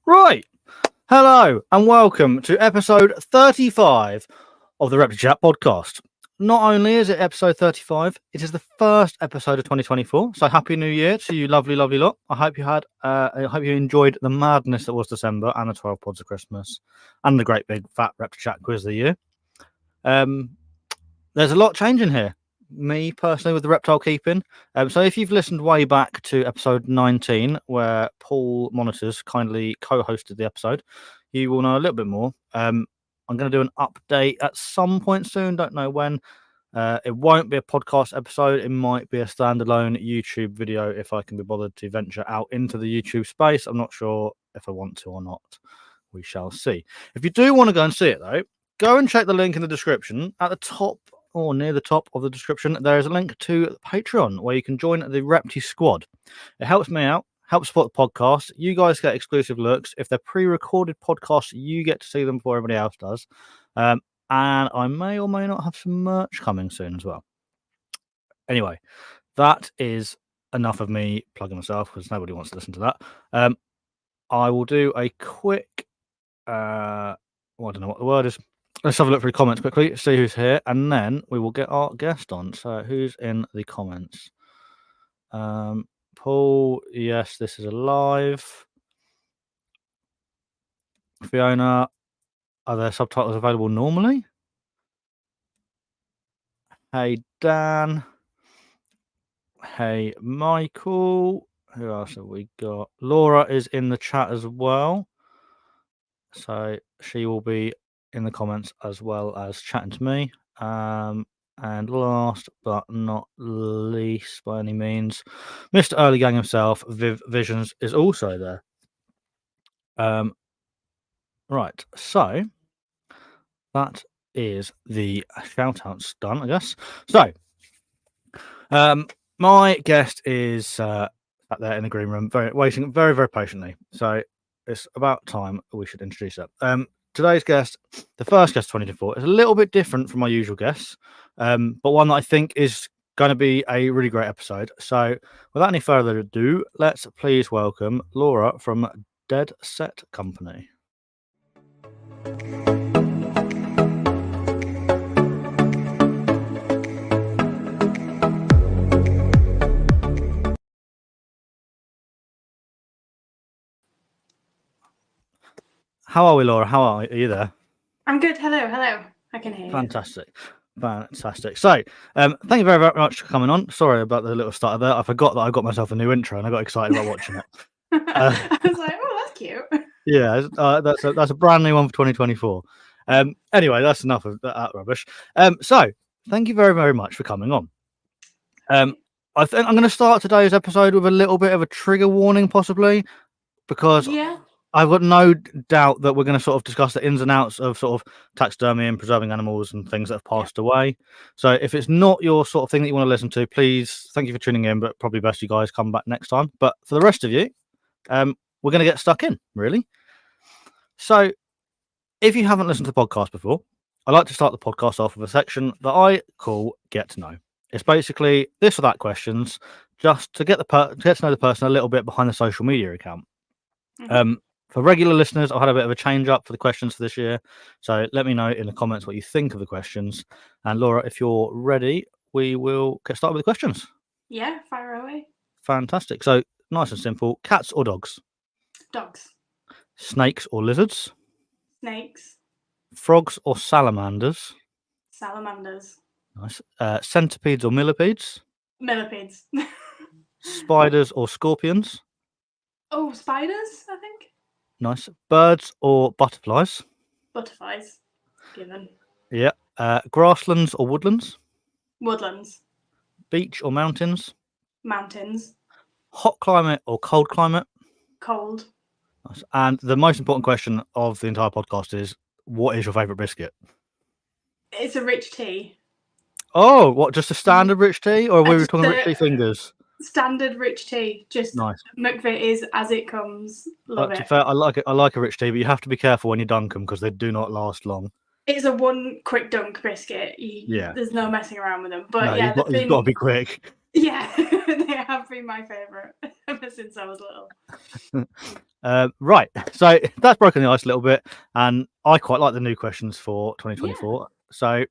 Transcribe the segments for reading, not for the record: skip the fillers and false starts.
Right. Hello and welcome to episode 35 of the ReptiChat podcast. Not only is it episode 35, it is the first episode of 2024. So happy New Year to you, lovely, lovely lot. I hope you enjoyed the madness that was December and the 12 pods of Christmas and the great big fat ReptiChat quiz of the year. There's a lot changing here. Me personally with the reptile keeping. So if you've listened way back to episode 19, where Paul Monitors kindly co-hosted the episode, you will know a little bit more. I'm going to do an update at some point soon. Don't know when. It won't be a podcast episode. It might be a standalone YouTube video if I can be bothered to venture out into the YouTube space. I'm not sure if I want to or not. We shall see. If you do want to go and see it, though, go and check the link in the description. At the top or near the top of the description, there is a link to Patreon where you can join the Repti squad. It helps me out, helps support the podcast. You guys get exclusive looks. If they're pre-recorded podcasts, you get to see them before everybody else does. And I may or may not have some merch coming soon as well. Anyway, that is enough of me plugging myself because nobody wants to listen to that. I will do a quick, I don't know what the word is. Let's have a look through the comments quickly, see who's here, and then we will get our guest on. So who's in the comments? Paul, yes, this is alive. Fiona, are there subtitles available normally? Hey, Dan. Hey, Michael. Who else have we got? Laura is in the chat as well. So she will be in the comments as well as chatting to me. And last but not least, by any means, Mr. Early Gang himself, Viv Visions, is also there. Right, so that is the shout-outs done, I guess. So, my guest is sat there in the green room, waiting very, very patiently. So it's about time we should introduce her. Today's guest, the first guest 2024, is a little bit different from my usual guests, but one that I think is going to be a really great episode. So without any further ado, let's please welcome Laura from Deadset Company. How are we, Laura? How are you? Are you there? I'm good. Hello. I can hear you. Fantastic. So, thank you very, very much for coming on. Sorry about the little starter there. I forgot that I got myself a new intro and I got excited about watching it. I was like, oh, that's cute. Yeah, that's a brand new one for 2024. Anyway, that's enough of that rubbish. So, thank you very, very much for coming on. I think I'm going to start today's episode with a little bit of a trigger warning, possibly, because I've got no doubt that we're going to sort of discuss the ins and outs of sort of taxidermy and preserving animals and things that have passed away. So if it's not your sort of thing that you want to listen to, please, thank you for tuning in, but probably best you guys come back next time. But for the rest of you, we're going to get stuck in, really. So if you haven't listened to the podcast before, I like to start the podcast off with a section that I call Get to Know. It's basically this or that questions, just to get to know the person a little bit behind the social media account. For regular listeners, I've had a bit of a change up for the questions for this year. So let me know in the comments what you think of the questions. And Laura, if you're ready, we will get started with the questions. Yeah, fire away. Fantastic. So nice and simple. Cats or dogs? Dogs. Snakes or lizards? Snakes. Frogs or salamanders? Salamanders. Nice. Centipedes or millipedes? Millipedes. Spiders or scorpions? Oh, spiders, I think. Nice. Birds or butterflies? Butterflies. Given. Yeah. Grasslands or woodlands? Woodlands. Beach or mountains? Mountains. Hot climate or cold climate? Cold. Nice. And the most important question of the entire podcast is, what is your favourite biscuit? It's a rich tea. Oh, what, just a standard rich tea? Or were we talking rich tea fingers? Standard rich tea. Just nice. McVit is as it comes. Love it. Fair, I like it. I like a rich tea, but you have to be careful when you dunk them because they do not last long. It's a one quick dunk biscuit. There's no messing around with them. But no, you've got to be quick. Yeah, they have been my favourite ever since I was little. Right, so that's broken the ice a little bit, and I quite like the new questions for Yeah. 2024. So,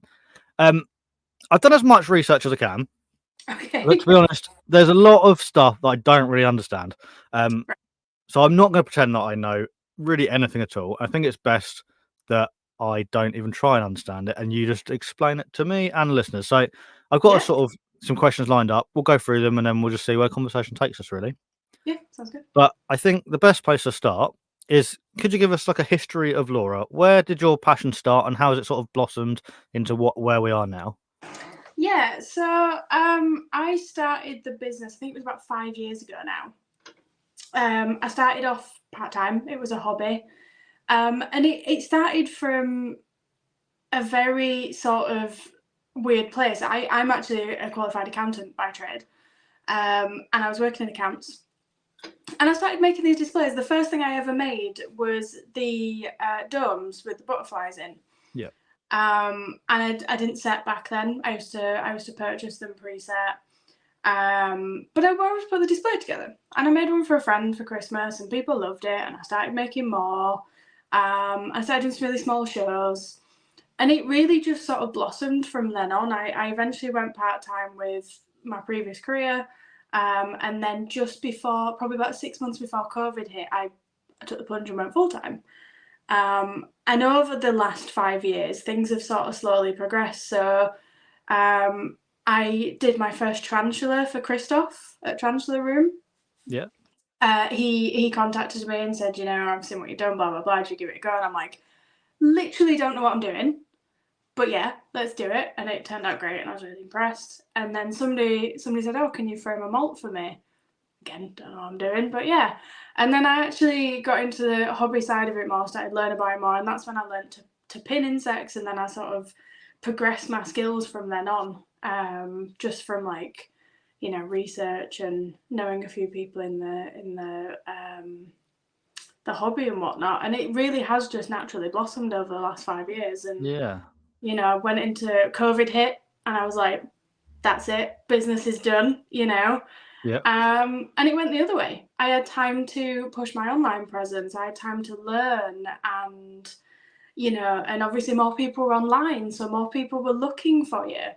I've done as much research as I can, Okay. but to be honest, there's a lot of stuff that I don't really understand. Right. So I'm not going to pretend that I know really anything at all. I think it's best that I don't even try and understand it, and you just explain it to me and listeners. So I've got a Yeah. sort of some questions lined up. We'll go through them, and then we'll just see where conversation takes us, really. Yeah, sounds good. But I think the best place to start is, could you give us like a history of Laura? Where did your passion start, and how has it sort of blossomed into where we are now? Yeah, so I started the business, I think it was about 5 years ago now. I started off part-time, it was a hobby. And it started from a very sort of weird place. I'm actually a qualified accountant by trade, and I was working in accounts. And I started making these displays. The first thing I ever made was the domes with the butterflies in. Yeah. And I didn't set back then. I used to purchase them pre-set. But I always put the display together, and I made one for a friend for Christmas, and people loved it. And I started making more. I started doing some really small shows, and it really just sort of blossomed from then on. I eventually went part-time with my previous career, and then just before, probably about 6 months before COVID hit, I took the plunge and went full-time. And over the last 5 years, things have sort of slowly progressed. So I did my first tarantula for Christoph at Tarantula Room. Yeah. He contacted me and said, I've seen what you've done, blah, blah, blah, do you give it a go? And I'm like, literally don't know what I'm doing, but yeah, let's do it. And it turned out great, and I was really impressed. And then somebody said, oh, can you frame a molt for me? Again, don't know what I'm doing, but yeah. And then I actually got into the hobby side of it more, started learning about it more, and that's when I learned to pin insects, and then I sort of progressed my skills from then on, just from like, research and knowing a few people in the hobby and whatnot. And it really has just naturally blossomed over the last 5 years. And Yeah. I went into COVID hit, and I was like, that's it, business is done, Yeah. And it went the other way. I had time to push my online presence. I had time to learn, and and obviously more people were online, so more people were looking for you.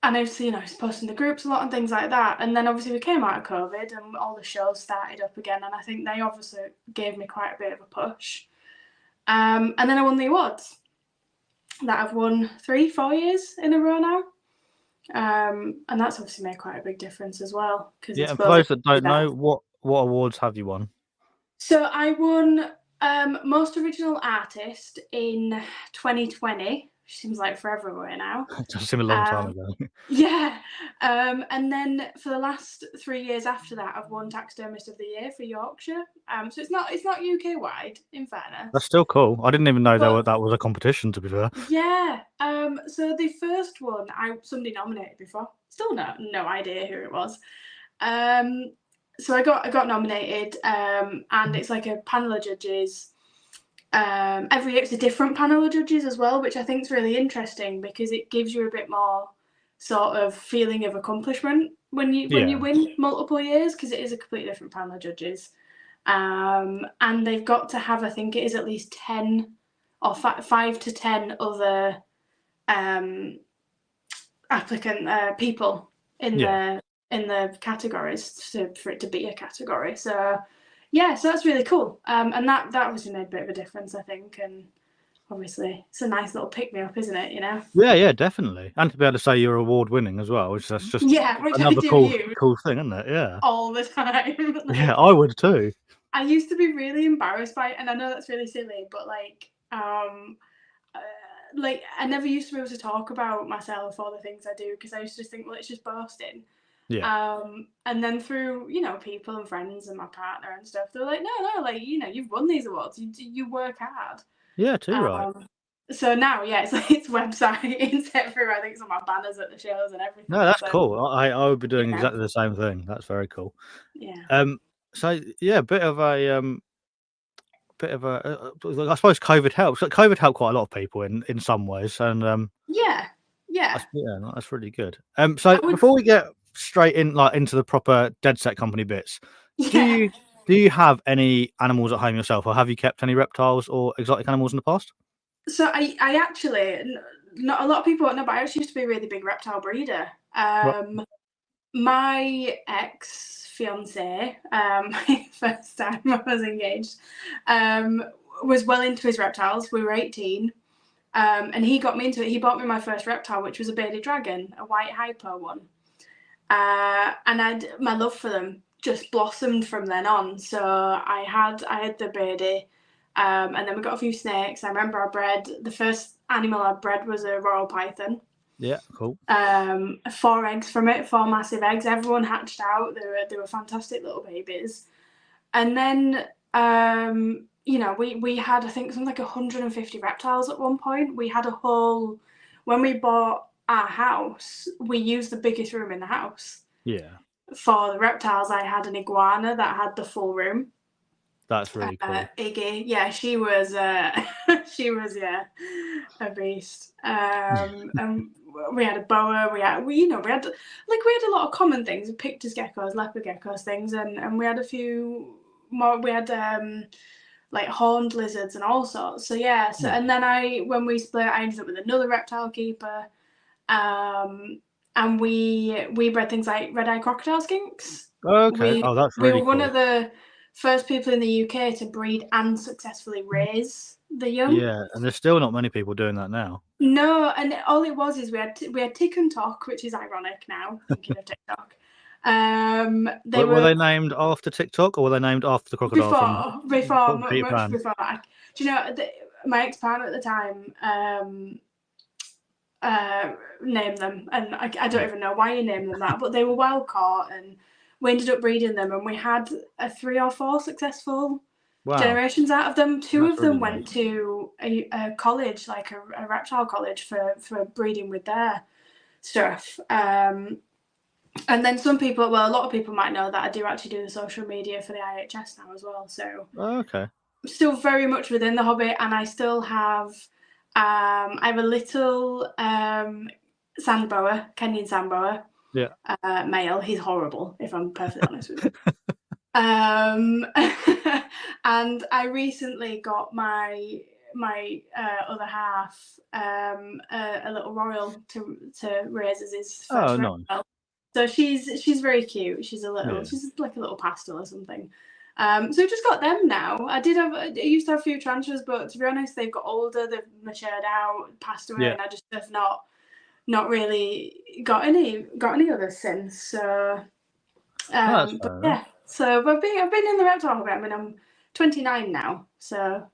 And obviously, I was posting the groups a lot and things like that. And then obviously we came out of COVID, and all the shows started up again, and I think they obviously gave me quite a bit of a push. And then I won the awards that I've won 3-4 years in a row now. And that's obviously made quite a big difference as well. Yeah, and for those that don't know, what awards have you won? So I won Most Original Artist in 2020, which seems like forever away now. It does seem a long time ago. Yeah. And then for the last 3 years after that, I've won Taxidermist of the Year for Yorkshire. So it's not UK wide, in fairness. That's still cool. I didn't even know that was a competition, to be fair. Yeah. So the first one, somebody nominated before. Still no idea who it was. So I got nominated, and it's like a panel of judges. Every year it's a different panel of judges as well, which I think is really interesting, because it gives you a bit more sort of feeling of accomplishment when you win multiple years, because it is a completely different panel of judges. And they've got to have, I think it is at least 10 or 5 to 10 other applicant people in the categories for it to be a category. So yeah, so that's really cool. And that obviously made a bit of a difference, I think. And obviously it's a nice little pick-me-up, isn't it, Yeah, definitely. And to be able to say you're award-winning as well, which that's just another cool thing, isn't it? Yeah. All the time. Yeah, I would too. I used to be really embarrassed by it, and I know that's really silly, but I never used to be able to talk about myself or the things I do, because I used to just think, well, it's just boasting. Yeah. And then through, people and friends and my partner and stuff, they're like, no, like, you've won these awards. You work hard. Yeah, too right. So now, yeah, it's like its website, it's everywhere. I think it's on my banners at the shows and everything. No, that's cool. I would be doing exactly the same thing. That's very cool. Yeah. So yeah, bit of a I suppose COVID helps. COVID helped quite a lot of people in some ways, and yeah, Yeah. That's really good. So I would, before we get straight in, like into the proper Deadset Company bits, do yeah. you have any animals at home yourself, or have you kept any reptiles or exotic animals in the past? So I actually, not a lot of people don't know, but I actually used to be a really big reptile breeder. Right. My ex fiance, my first time I was engaged, um, was well into his reptiles. We were 18. And he got me into it. He bought me my first reptile, which was a bearded dragon, a white hypo one. And my love for them just blossomed from then on. So I had the beardie, and then we got a few snakes. I remember the first animal I bred was a royal python. Yeah, cool. 4 eggs from it, 4 massive eggs. Everyone hatched out. They were fantastic little babies. And then we had, I think, something like 150 reptiles at one point. We had a whole, when we bought our house, we used the biggest room in the house. Yeah, For the reptiles, I had an iguana that had the full room. that's really cool. Iggy, yeah, she was she was, yeah, a beast. And we had a boa. We had a lot of common things: pictus geckos, leopard geckos, things, and we had a few more. We had like horned lizards and all sorts. So yeah. So Yeah. and then when we split, I ended up with another reptile keeper. And we bred things like red-eyed crocodile skinks. Okay. We Oh, that's we were really one cool. of the first people in the UK to breed and successfully raise the young. Yeah, and there's still not many people doing that now. No, and all it was is we had Tick and Tock, which is ironic now, thinking of TikTok. They Were were they named after TikTok, or were they named after the crocodile from Peter much Pan? before. Do you know my ex-partner at the time named them, and I don't Yeah. even know why he named them that, but they were well caught, and we ended up breeding them, and we had 3 or 4 successful Wow, generations out of them. Two that's of really them good. went to a college, like a reptile college, for breeding with their stuff. And then a lot of people might know that I do actually do the social media for the IHS now as well. So Okay. I'm still very much within the hobby, and I still have I have a little sand boa, Kenyan sand boa, Yeah. male. He's horrible, if I'm perfectly honest with you. And I recently got my other half a little royal to raise as his Oh, first nice. reptile. So she's very cute. She's Yeah. like a little pastel or something. So I've just got them now. I used to have a few tarantulas, but to be honest, they've got older, they've matured out, passed away, Yeah. and I just have not really got any others since. So Oh, that's but fair enough. yeah, so I've been in the reptile hobby. I mean, I'm 29 now, so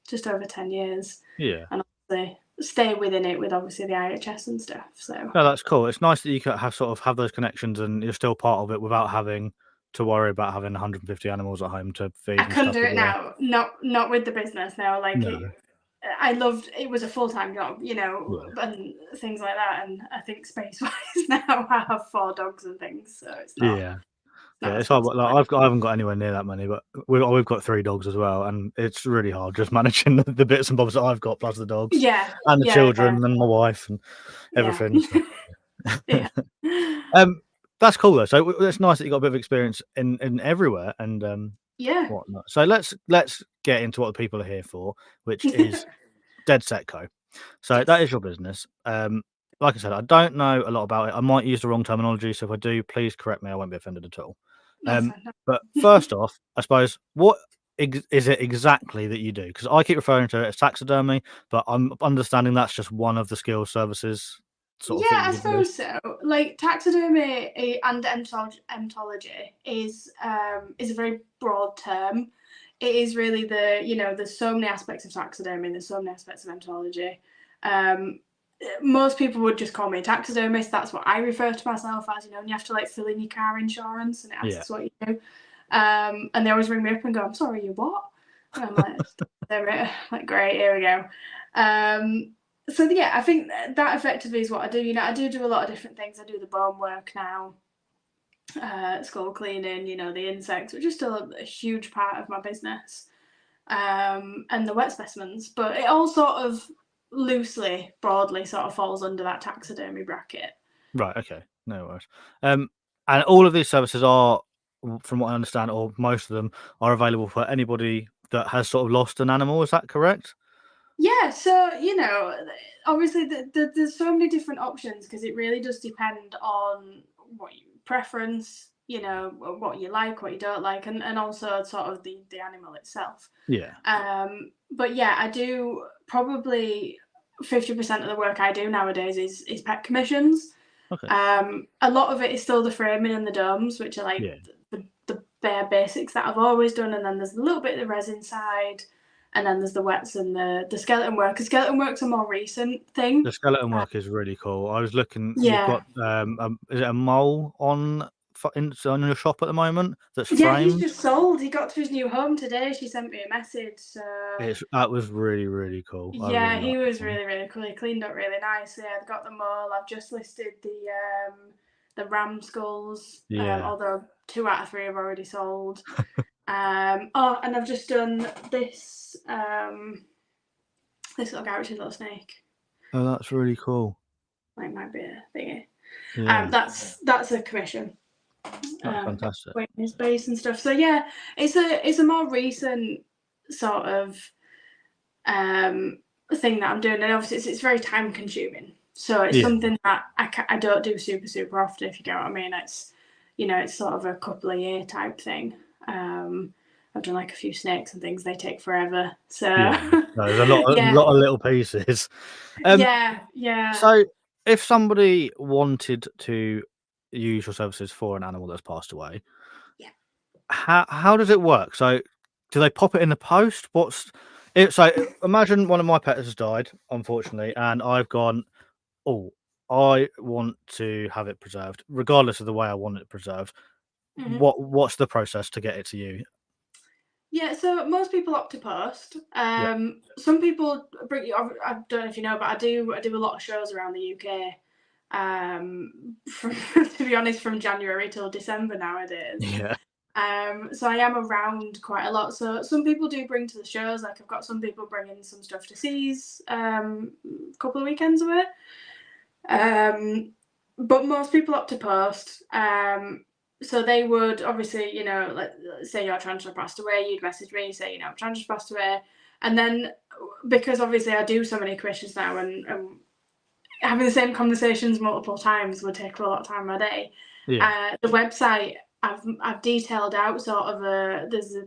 just over 10 years, Yeah. and obviously stay within it with obviously the IHS and stuff. So No, that's cool. It's nice that you can have those connections, and you're still part of it without having to worry about having 150 animals at home to I feed and couldn't stuff do as it well. now. Not with the business now. No. I loved it. Was a full-time job, Yeah. and things like that. And I think space-wise now I have 4 dogs and things, so it's not Yeah. not Yeah, it's hard. Like responsible. I haven't got anywhere near that many, but we've got 3 dogs as well, and it's really hard just managing the bits and bobs that I've got, plus the dogs Yeah, and the yeah, yeah, children and my wife and yeah, everything. So. yeah, That's cool though. So it's nice that you got a bit of experience in everywhere and yeah. whatnot. So let's get into what the people are here for, which is Deadset Co. So that Yes, is your business. Like I said, I don't know a lot about it. I might use the wrong terminology, so if I do, please correct me. I won't be offended at all. that's Um, fine. but first off, I suppose what is it exactly that you do? Because I keep referring to it as taxidermy, but I'm understanding that's just one of the skill services sort of Yeah, that I you do. suppose so. Like taxidermy and entology is a very broad term. It is really there's so many aspects of taxidermy and there's so many aspects of entology. Um, Most people would just call me a taxidermist. That's what I refer to myself as. And you have to like fill in your car insurance and it Yeah. asks what you do. And they always ring me up and go, "I'm sorry, you what?" And I'm like, like great, here we go. So yeah, I think that effectively is what I do. I do a lot of different things. I do the bone work now, skull cleaning, the insects, which is still a huge part of my business, and the wet specimens. But it all sort of loosely, broadly sort of falls under that taxidermy bracket. Right. Okay. No worries. And all of these services are, from what I understand, or most of them are available for anybody that has sort of lost an animal. Is that correct? Yeah, so obviously there's so many different options because it really does depend on what you preference, what you like, what you don't like, and also sort of the animal itself. Yeah. But yeah, I do probably 50% of the work I do nowadays is pet commissions. Okay. A lot of it is still the framing and the domes, which are like Yeah. the bare basics that I've always done, and then there's a little bit of the resin side, and then there's the wets and the skeleton work. Because skeleton work's a more recent thing. The skeleton work is really cool. I was looking. You've Yeah. got is it a mole on your shop at the moment that's Yeah, he's framed? just sold. He got to his new home today. She sent me a message. So That was really, really cool. I really yeah, he liked was that one. really, really cool. He cleaned up really nicely. I've got them all. I've just listed the ram skulls. Yeah. Although 2 out of 3 have already sold. Oh, and I've just done this this little character, little snake. Oh, that's really cool. Like might be a thingy. Yeah, That's a commission. that's fantastic. Weighting his base and stuff. So yeah, it's a more recent sort of thing that I'm doing, and obviously it's very time consuming. So it's Yeah. something that I don't do super often, if you get what I mean. It's sort of a couple of year type thing. I've done like a few snakes and things. They take forever. So Yeah. No, there's a lot of little pieces. yeah. So if somebody wanted to use your services for an animal that's passed away, Yeah. how does it work? So do they pop it in the post? So imagine one of my pets has died, unfortunately, and I've gone, oh, I want to have it preserved, regardless of the way I want it preserved. Mm-hmm. What's the process to get it to you? Yeah, so most people opt to post. Yeah. Some people bring. I don't know if you know, but I do a lot of shows around the UK. From to be honest, from January till December nowadays. Yeah. So I am around quite a lot. So some people do bring to the shows. Like I've got some people bringing some stuff to seize a couple of weekends away. But most people opt to post. So they would obviously, let's say your tarantula passed away, you'd message me, say, tarantula passed away. And then because obviously I do so many questions now and having the same conversations multiple times would take a lot of time of my day. Yeah. The website, I've detailed out sort of there's a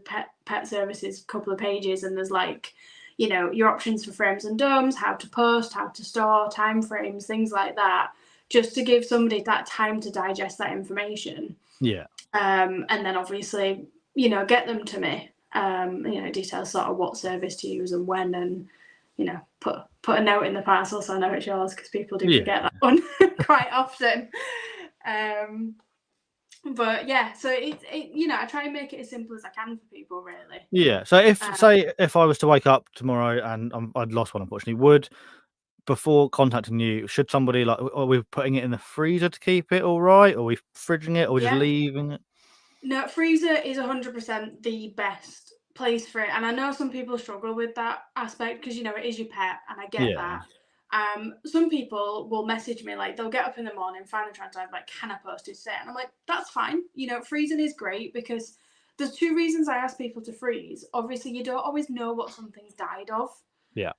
pet services couple of pages, and there's like, your options for frames and domes, how to post, how to store, time frames, things like that, just to give somebody that time to digest that information. Yeah. And then obviously, get them to me. Details sort of what service to use and when, and put a note in the parcel so I know it's yours, because people do forget that one quite often. But yeah, so I try and make it as simple as I can for people, really. Yeah. So if I was to wake up tomorrow and I'd lost one, unfortunately, before contacting you, should somebody are we putting it in the freezer to keep it all right? Or are we fridging it, or just leaving it? No, freezer is 100% the best place for it. And I know some people struggle with that aspect because, it is your pet, and I get that. Some people will message me, like they'll get up in the morning, find a transplant, like, can I post it today? And I'm like, that's fine. Freezing is great because there's 2 reasons I ask people to freeze. Obviously, you don't always know what something's died of. Yeah.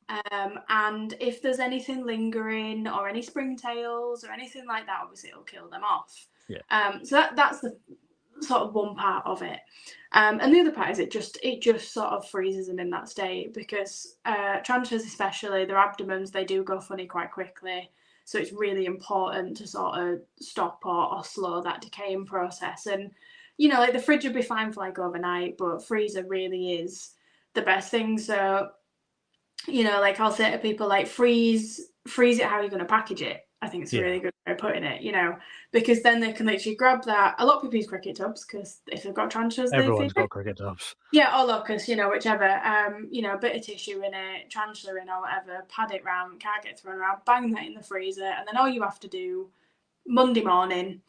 And if there's anything lingering or any springtails or anything like that, obviously it'll kill them off. Yeah. So that's the sort of one part of it. And the other part is it just sort of freezes them in that state, because tarantulas, especially their abdomens, they do go funny quite quickly. So it's really important to sort of stop or slow that decaying process. And like the fridge would be fine for like overnight, but freezer really is the best thing. So like I'll say to people, like, freeze it how you're going to package it. I think it's a really good way of putting it, because then they can literally grab that. A lot of people use cricket tubs because if they've got tarantulas, everyone's got cricket tubs. Yeah, or locust, whichever. A bit of tissue in it, tarantula in or whatever, pad it round, can't get thrown around, bang that in the freezer, and then all you have to do Monday morning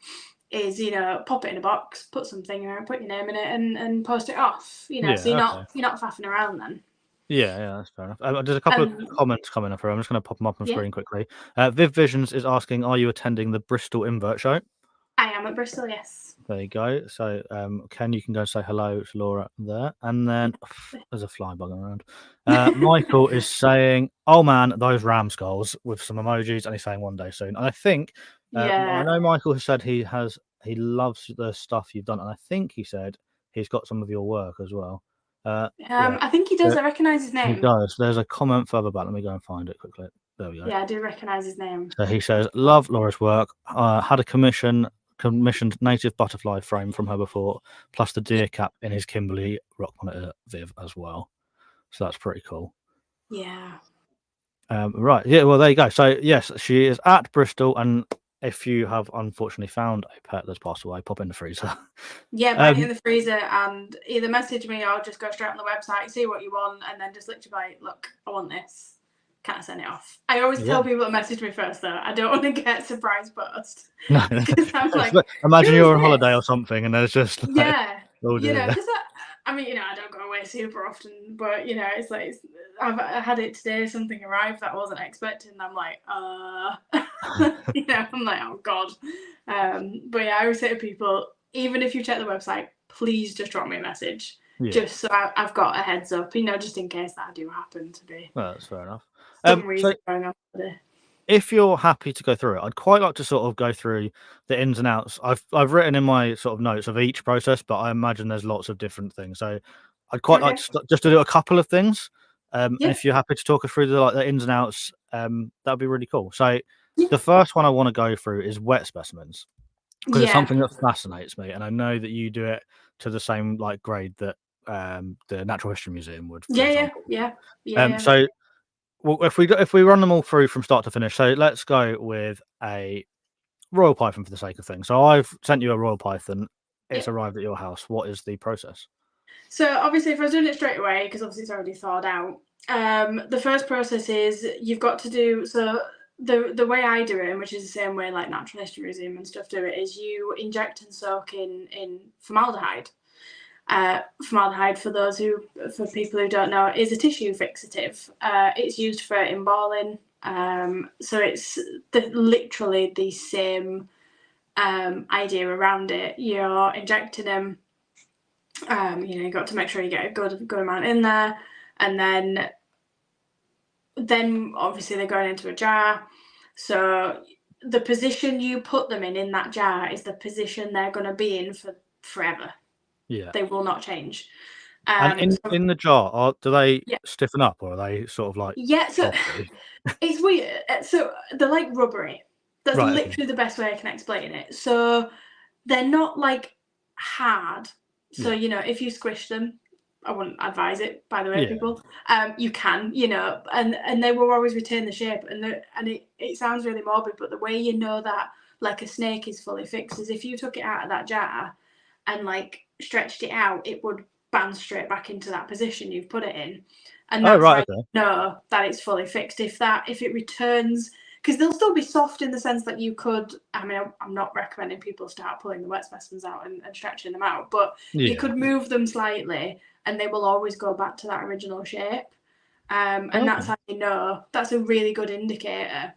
is pop it in a box, put something around, put your name in it, and post it off. So you're not faffing around then. Yeah, that's fair enough. There's a couple of comments coming up here. I'm just going to pop them up on Yeah. screen quickly. Viv Visions is asking, are you attending the Bristol Invert Show? I am at Bristol, yes. There you go. So, Ken, you can go say hello to Laura there. And then there's a fly bugging around. Michael is saying, oh man, those ram skulls with some emojis, and he's saying one day soon. And I think, I know Michael has said he loves the stuff you've done. And I think he said he's got some of your work as well. Yeah. I think he does. I recognise his name. He does. There's a comment further back. Let me go and find it quickly. There we go. Yeah, I do recognise his name. So he says, love Laura's work. Had a commissioned native butterfly frame from her before, plus the deer cap in his Kimberley rock monitor Viv as well. So that's pretty cool. Yeah. Right. Yeah, well, there you go. So, yes, she is at Bristol. And if you have unfortunately found a pet that's passed away, pop in the freezer. Yeah, put it in the freezer and either message me or just go straight on the website, see what you want, and then just literally like, look, I want this. Can I send it off? I always tell people to message me first, though. I don't want to get surprise post. No, I'm like, imagine you're on holiday or something, and there's just like, yeah, oh, you know, because I mean, I don't go away super often, but it's like I had it today. Something arrived that I wasn't expecting. And I'm like, I'm like, oh god. But yeah, I always say to people, even if you check the website, please just drop me a message, just so I've got a heads up, just in case that I do happen to be. Well, that's fair enough. Some reason going on today. If you're happy to go through it, I'd quite like to sort of go through the ins and outs. I've written in my sort of notes of each process, but I imagine there's lots of different things. So I'd quite like just to do a couple of things. And if you're happy to talk us through the ins and outs, that'd be really cool. So the first one I want to go through is wet specimens, because it's something that fascinates me, and I know that you do it to the same grade that the Natural History Museum would. Yeah. So. Well, if we run them all through from start to finish, so let's go with a royal python for the sake of things. So I've sent you a royal python. It's arrived at your house. What is the process? So obviously, if I was doing it straight away, because obviously it's already thawed out, the first process is you've got to do the way I do it, which is the same way like Natural History Museum and stuff do it, is you inject and soak in formaldehyde. Formaldehyde, for people who don't know, is a tissue fixative. It's used for embalming, so it's literally the same idea around it. You're injecting them. You've got to make sure you get a good amount in there, and then obviously they're going into a jar. So the position you put them in that jar is the position they're going to be in for forever. Yeah, they will not change. And in the jar, do they stiffen up, or are they sort of like? Yeah, so it's weird. So they're like rubbery. That's literally the best way I can explain it. So they're not like hard. So if you squish them, I wouldn't advise it. By the way, people, you can, and they will always retain the shape. And it sounds really morbid, but the way you know that like a snake is fully fixed is if you took it out of that jar and stretched it out, it would band straight back into that position you've put it in, and that's how you know that it's fully fixed. If it returns, because they'll still be soft in the sense that you could. I mean, I'm not recommending people start pulling the wet specimens out and stretching them out, but you could move them slightly, and they will always go back to that original shape. And that's how you know. That's a really good indicator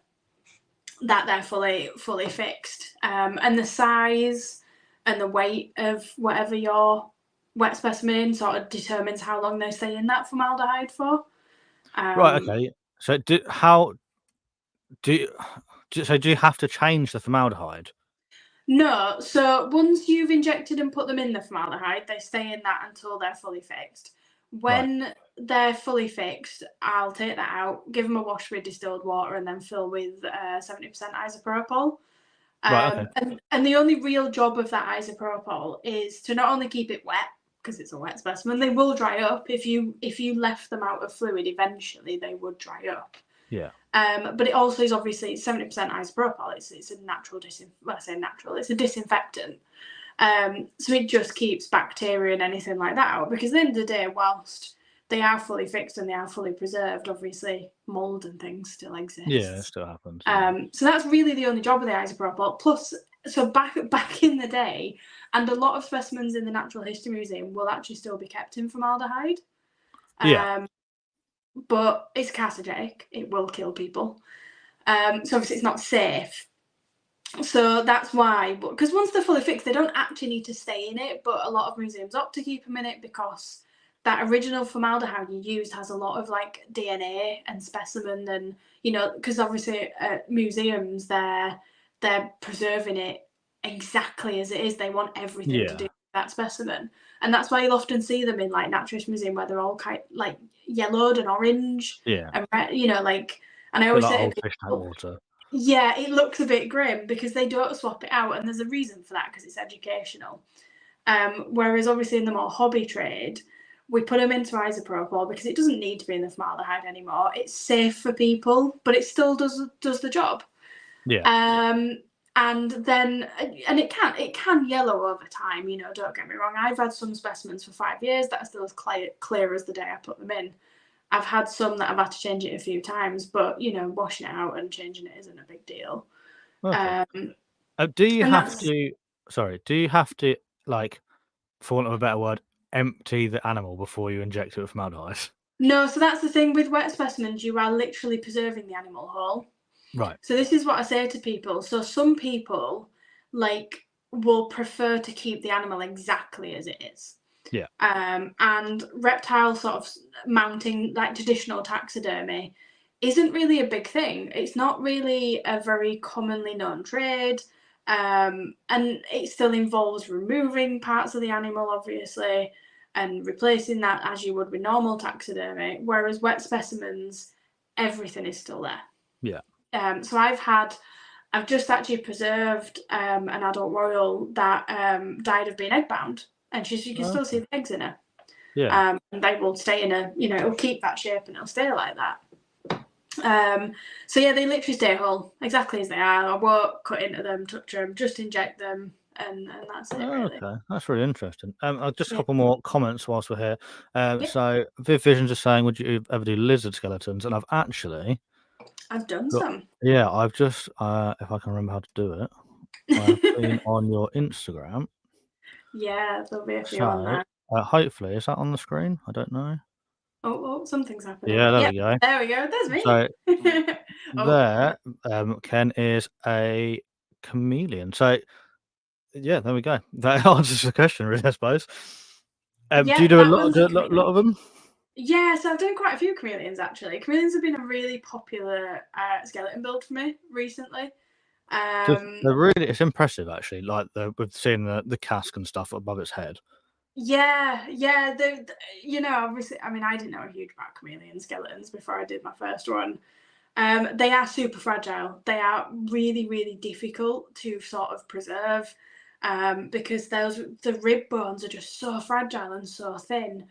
that they're fully fixed. And the size and the weight of whatever your wet specimen sort of determines how long they stay in that formaldehyde for. Right. Okay. So do you have to change the formaldehyde? No. So once you've injected and put them in the formaldehyde, they stay in that until they're fully fixed. When they're fully fixed, I'll take that out, give them a wash with distilled water, and then fill with 70% isopropyl. And the only real job of that isopropyl is to not only keep it wet, because it's a wet specimen, they will dry up. If you left them out of fluid, eventually they would dry up. Yeah. But it also is obviously 70% isopropyl. It's a natural it's a disinfectant. So it just keeps bacteria and anything like that out, because at the end of the day, whilst they are fully fixed and they are fully preserved, obviously mold and things still exist. Yeah, it still happens. So that's really the only job of the isopropyl. Plus, so back in the day, and a lot of specimens in the Natural History Museum will actually still be kept in formaldehyde. but it's carcinogenic. It will kill people. So obviously it's not safe. So that's why, because once they're fully fixed, they don't actually need to stay in it, but a lot of museums opt to keep them in it because that original formaldehyde you used has a lot of like DNA and specimen, and because obviously at museums they're preserving it exactly as it is. They want everything to do Yeah. with that specimen, and that's why you'll often see them in like Naturalist Museum where they're all kind like yellowed and orange Yeah. and red, like. And I A bit always like say to old fish tank people, water. yeah, it looks a bit grim because they don't swap it out, and there's a reason for that because it's educational. Whereas obviously in the more hobby trade, we put them into isopropyl because it doesn't need to be in the formaldehyde anymore. It's safe for people, but it still does the job. Yeah. And then it can yellow over time. Don't get me wrong. I've had some specimens for 5 years that are still as clear as the day I put them in. I've had some that I've had to change it a few times, but washing it out and changing it isn't a big deal. Okay. Um, Do you and have that's to? Sorry. Do you have to, like, for want of a better word, empty the animal before you inject it with formaldehyde? no, so that's the thing with wet specimens. You are literally preserving the animal whole. Right. So this is what I say to people. So some people will prefer to keep the animal exactly as it is. Yeah. And reptile sort of mounting, like traditional taxidermy, isn't really a big thing. It's not really a very commonly known trade. And it still involves removing parts of the animal, obviously, and replacing that as you would with normal taxidermy. Whereas wet specimens, everything is still there. Yeah. So I've just actually preserved an adult royal that died of being egg bound, and you can still see the eggs in her. Yeah. And they will stay in a, it'll keep that shape and it'll stay like that. So yeah, they literally stay whole, exactly as they are. I won't cut into them, touch them, just inject them, and that's it really. Okay, that's really interesting. Just a Yeah. couple more comments whilst we're here. Yeah. So Viv Visions is saying, "Would you ever do lizard skeletons?" And I've actually I've done got, some. yeah, I've just, if I can remember how to do it, I've been on your Instagram. Yeah, there'll be a few on So there. hopefully, is that on the screen? I don't know. Oh, something's happening. Yeah, there Yep, we go. there we go. There's So me. Oh, there, Ken is a chameleon. So yeah, there we go. That answers the question, really, I suppose. Do you yeah, do a that lot, one's a lot of them? Yeah, so I've done quite a few chameleons actually. Chameleons have been a really popular skeleton build for me recently. They're really, it's impressive actually. Like with seeing the cask and stuff above its head. Yeah, yeah. Obviously, I mean, I didn't know a huge about chameleon skeletons before I did my first one. They are super fragile. They are really, really difficult to sort of preserve because the rib bones are just so fragile and so thin.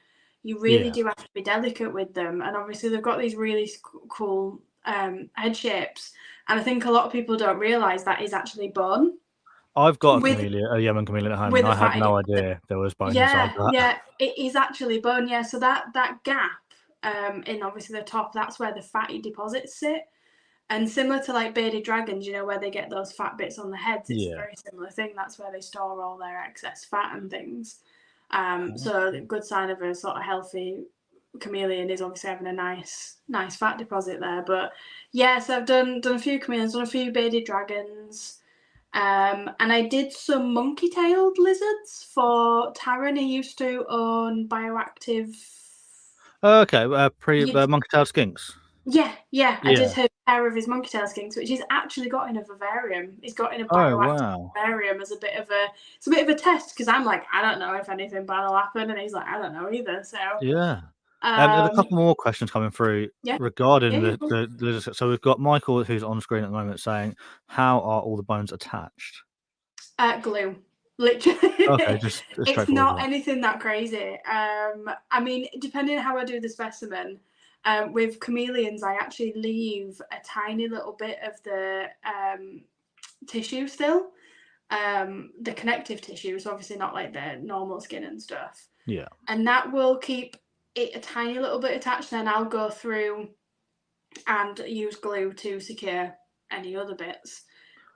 You really Yeah, do have to be delicate with them, and obviously they've got these really cool head shapes. And I think a lot of people don't realise that is actually bone I've got with a Yemen chameleon at home, and with a I had fatty no deposit. idea there was bone inside Yeah, that. yeah, it is actually bone. Yeah, so that gap in obviously the top, that's where the fatty deposits sit. And similar to like bearded dragons, where they get those fat bits on the heads, it's a Yeah. very similar thing. That's where they store all their excess fat and things. So a good sign of a sort of healthy chameleon is obviously having a nice fat deposit there. But yeah, so I've done a few chameleons, done a few bearded dragons. And I did some monkey-tailed lizards for Taran. He used to own bioactive. Okay, monkey tail skinks. Yeah. I did Yeah. her pair of his monkey tail skinks, which he's actually got in a vivarium. He's got in a Oh bioactive wow. vivarium as it's a bit of a test because I'm like, I don't know if anything bad will happen, and he's like, I don't know either. So, Yeah. There's a um, couple more questions coming through yeah, regarding yeah, the lizard. So we've got Michael, who's on screen at the moment, saying, "How are all the bones attached?" glue. Literally, Okay, just as it's straightforward as not that. anything that crazy. I mean, depending on how I do the specimen, with chameleons, I actually leave a tiny little bit of the tissue still, the connective tissue, so obviously not like the normal skin and stuff, Yeah. and that will keep it a tiny little bit attached. Then I'll go through and use glue to secure any other bits.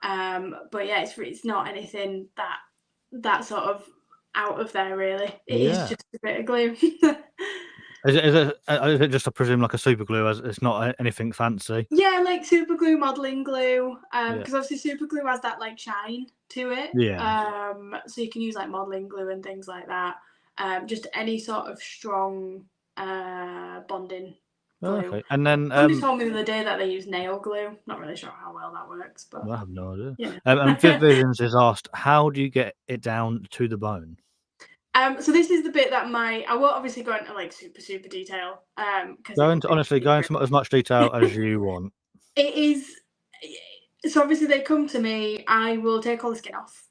But yeah, it's not anything that sort of out of there really. It is Yeah. just a bit of glue. Is it just, I presume, like a super glue? As it's not anything fancy. Yeah, like super glue, modeling glue. Yeah. Because obviously super glue has that like shine to it. Yeah. So you can use like modeling glue and things like that. Just any sort of strong bonding glue. Okay. And then Somebody told me the other day that they use nail glue. Not really sure how well that works, but I have no idea. yeah. And Viv Visions is asked, how do you get it down to the bone? So this is the bit that I won't obviously go into like super detail, because Go into as much detail as you want. it is. So obviously they come to me. I will take all the skin off,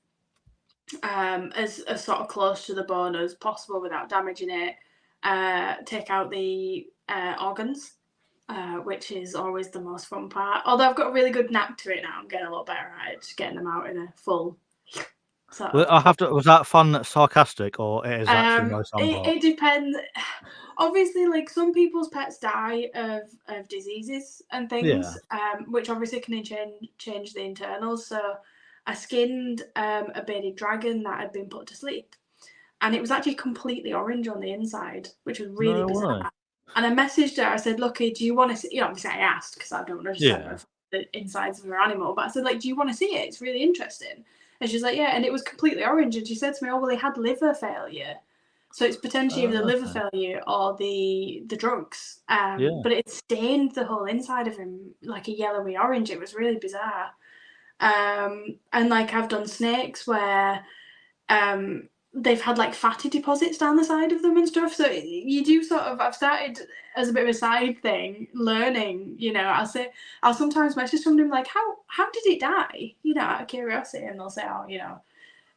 as sort of close to the bone as possible without damaging it. Take out the organs, which is always the most fun part. Although I've got a really good knack to it now, I'm getting a lot better at it, just getting them out in a full. Well, I have to. Was that fun, sarcastic, or it is actually no fun part? It depends. Obviously, like some people's pets die of diseases and things, which obviously can change the internals. So I skinned a bearded dragon that had been put to sleep, and it was actually completely orange on the inside, which was really bizarre. Way. And I messaged her. I said, "Lucky, do you want to see?" You know, obviously I asked because I don't want to just send her the insides of her animal. But I said, like, "Do you want to see it? It's really interesting." And she's like, "Yeah." And it was completely orange. And she said to me, "Oh, well, he had liver failure, so it's potentially either the liver failure or the drugs." But it stained the whole inside of him like a yellowy orange. It was really bizarre. And like I've done snakes where they've had like fatty deposits down the side of them and stuff. So you do sort of. I've started as a bit of a side thing, learning. You know, I'll sometimes message somebody like, "How did it die?" You know, out of curiosity, and they'll say, "Oh, you know,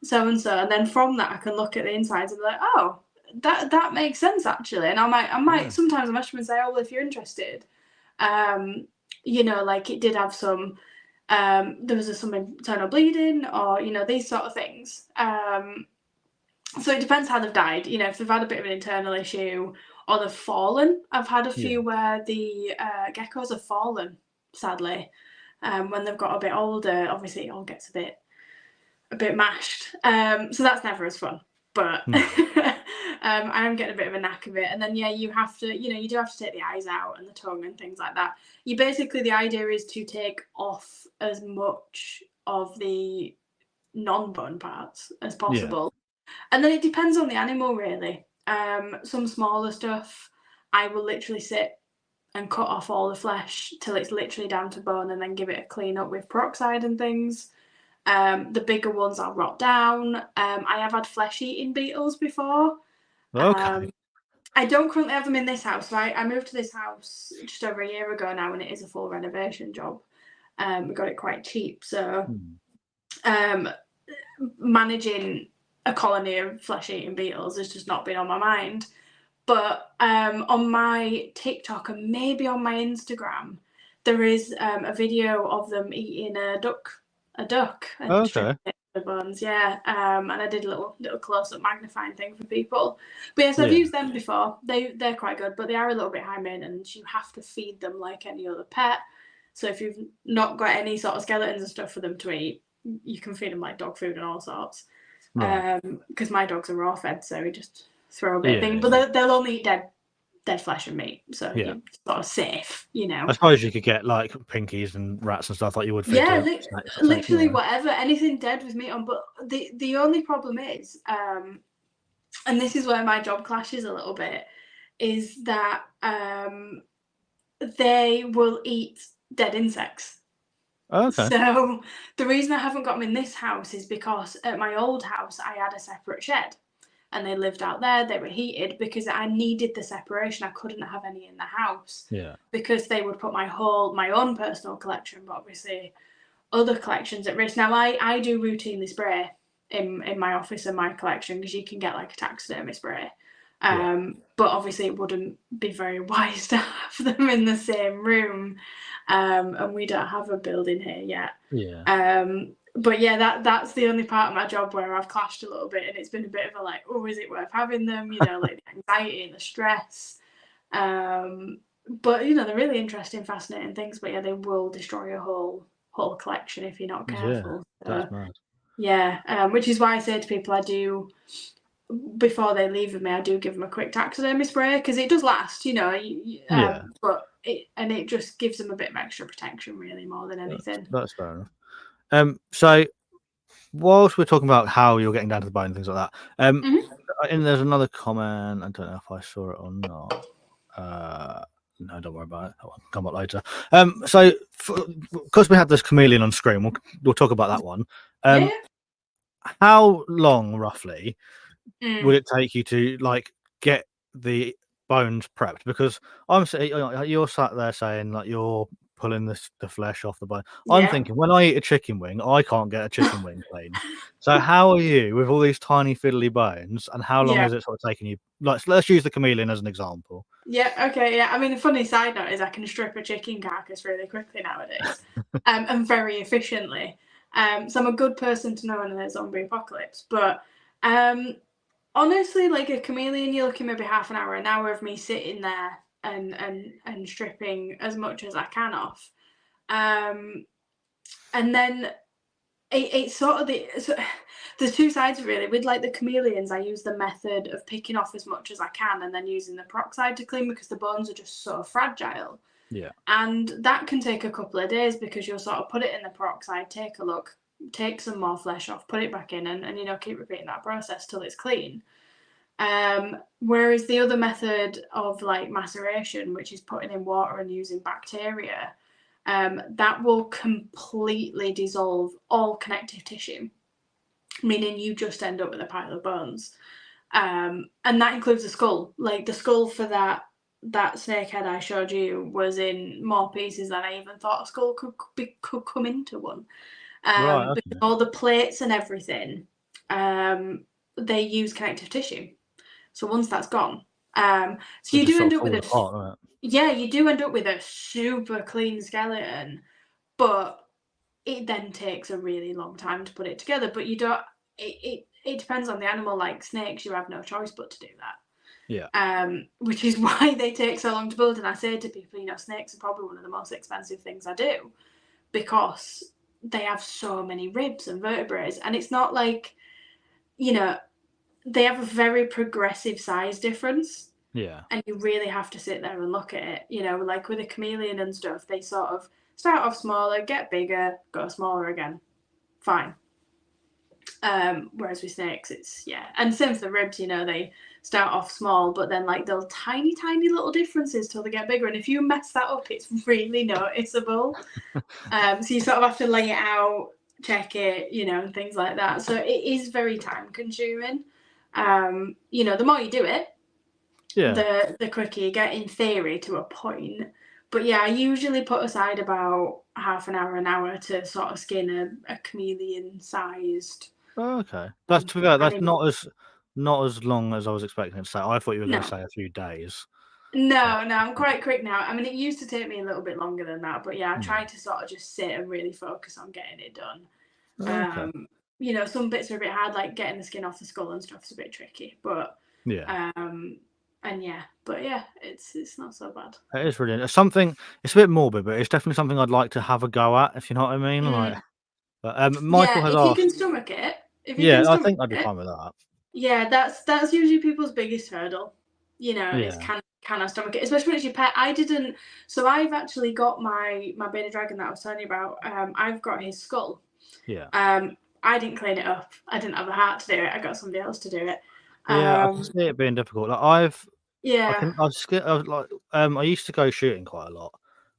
so and so," and then from that I can look at the insides and be like, "Oh, that makes sense actually." And I might sometimes message them and say, "Oh, well, if you're interested, you know, like it did have some." There was some internal bleeding, or you know, these sort of things. So it depends how they've died. You know, if they've had a bit of an internal issue or they've fallen. I've had a few where the geckos have fallen, sadly. When they've got a bit older, obviously it all gets a bit mashed. So that's never as fun. But I am getting a bit of a knack of it. And then you have to, you know, you do have to take the eyes out and the tongue and things like that. You basically, the idea is to take off as much of the non-bone parts as possible. And then it depends on the animal, really. Some smaller stuff, I will literally sit and cut off all the flesh till it's literally down to bone, and then give it a clean up with peroxide and things. The bigger ones I'll rot down. I have had flesh-eating beetles before. Okay. I don't currently have them in this house. So I moved to this house just over a year ago now, and it is a full renovation job. We got it quite cheap, so managing a colony of flesh-eating beetles has just not been on my mind. But on my TikTok and maybe on my Instagram, there is a video of them eating a duck and stripping it the bones. And I did a little close-up magnifying thing for people. But yes, I've used them before. They're quite good, but they are a little bit high maintenance. You have to feed them like any other pet. So if you've not got any sort of skeletons and stuff for them to eat, you can feed them like dog food and all sorts. Because my dogs are raw fed, so we just throw a bit of thing. But they'll only eat dead flesh and meat, so you're sort of safe, you know. I suppose you could get like pinkies and rats and stuff like you would feed literally whatever, anything dead with meat on. But the only problem is, and this is where my job clashes a little bit, is that they will eat dead insects. So the reason I haven't got them in this house is because at my old house I had a separate shed, and they lived out there. They were heated because I needed the separation. I couldn't have any in the house because they would put my own personal collection, but obviously other collections at risk. Now I do routinely spray in my office and my collection, because you can get like a taxidermy spray. But obviously it wouldn't be very wise to have them in the same room. And we don't have a building here yet. But that's the only part of my job where I've clashed a little bit, and it's been a bit of a like, oh, is it worth having them? You know, like the anxiety and the stress. But you know, they're really interesting, fascinating things. But they will destroy a whole collection if you're not careful. That's mad. Which is why I say to people, I do before they leave with me, I do give them a quick taxidermy spray because it does last, Yeah. but it just gives them a bit of extra protection, really, more than anything. That's fair enough. So whilst we're talking about how you're getting down to the bone and things like that, Mhm. and there's another comment. I don't know if I saw it or not. No, don't worry about it. That will come up later. So because we had this chameleon on screen, we'll talk about that one. Yeah. How long roughly would Mm. it take you to like get the bones prepped? Because you're sat there saying like you're pulling the flesh off the bone. I'm Yeah. thinking when I eat a chicken wing, I can't get a chicken wing clean. So how are you with all these tiny fiddly bones, and how long Yeah. is it sort of taking you? Like, let's use the chameleon as an example. Yeah. Okay. Yeah. I mean, a funny side note is I can strip a chicken carcass really quickly nowadays, and very efficiently. So I'm a good person to know in a zombie apocalypse. But honestly, like a chameleon, you're looking maybe half an hour of me sitting there and stripping as much as I can off. And then it's sort of there's two sides really. With like the chameleons, I use the method of picking off as much as I can and then using the peroxide to clean because the bones are just so fragile. Yeah. And that can take a couple of days because you'll sort of put it in the peroxide, take a look, take some more flesh off, put it back in, and keep repeating that process till it's clean. Whereas the other method of like maceration, which is putting in water and using bacteria, that will completely dissolve all connective tissue, meaning you just end up with a pile of bones. And that includes the skull. Like the skull for that snake head I showed you was in more pieces than I even thought a skull could come into one. Right. Because Okay. all the plates and everything, they use connective tissue. So once that's gone, so It you just do sort end of up with falls a apart, right? you do end up with a super clean skeleton, but it then takes a really long time to put it together. But you don't. It depends on the animal. Like snakes, you have no choice but to do that. Yeah. Which is why they take so long to build. And I say to people, snakes are probably one of the most expensive things I do because they have so many ribs and vertebrae, and it's not like they have a very progressive size difference. Yeah. And you really have to sit there and look at it. Like with a chameleon and stuff, they sort of start off smaller, get bigger, go smaller again. Fine. Whereas with snakes, it's and same for the ribs. They start off small, but then like they'll tiny, tiny little differences till they get bigger. And if you mess that up, it's really noticeable. So you sort of have to lay it out, check it, and things like that. So it is very time consuming. The more you do it, Yeah. the quicker you get in theory to a point. But yeah, I usually put aside about half an hour to sort of skin a chameleon sized Oh, okay. That's to be fair, that's animal. not as long as I was expecting it to say. I thought you were going to No. say a few days. So, No, I'm quite quick now. I mean, it used to take me a little bit longer than that, but yeah, I yeah. tried to sort of just sit and really focus on getting it done. Okay. Some bits are a bit hard, like getting the skin off the skull and stuff is a bit tricky, but Yeah. it's not so bad. It is really it's something. It's a bit morbid, but it's definitely something I'd like to have a go at. If you know what I mean. Like, Mm. but, Michael Yeah, has if you can asked. stomach it, if you can Yeah, I stomach think I'd be it, fine with that. yeah, that's usually people's biggest hurdle. Is Yeah. can I stomach it, especially when it's your pet. I didn't, so I've actually got my baby dragon that I was telling you about. I've got his skull. Yeah. I didn't clean it up. I didn't have the heart to do it. I got somebody else to do it. Yeah, I can see it being difficult. Like I Yeah. can, I was like, I used to go shooting quite a lot,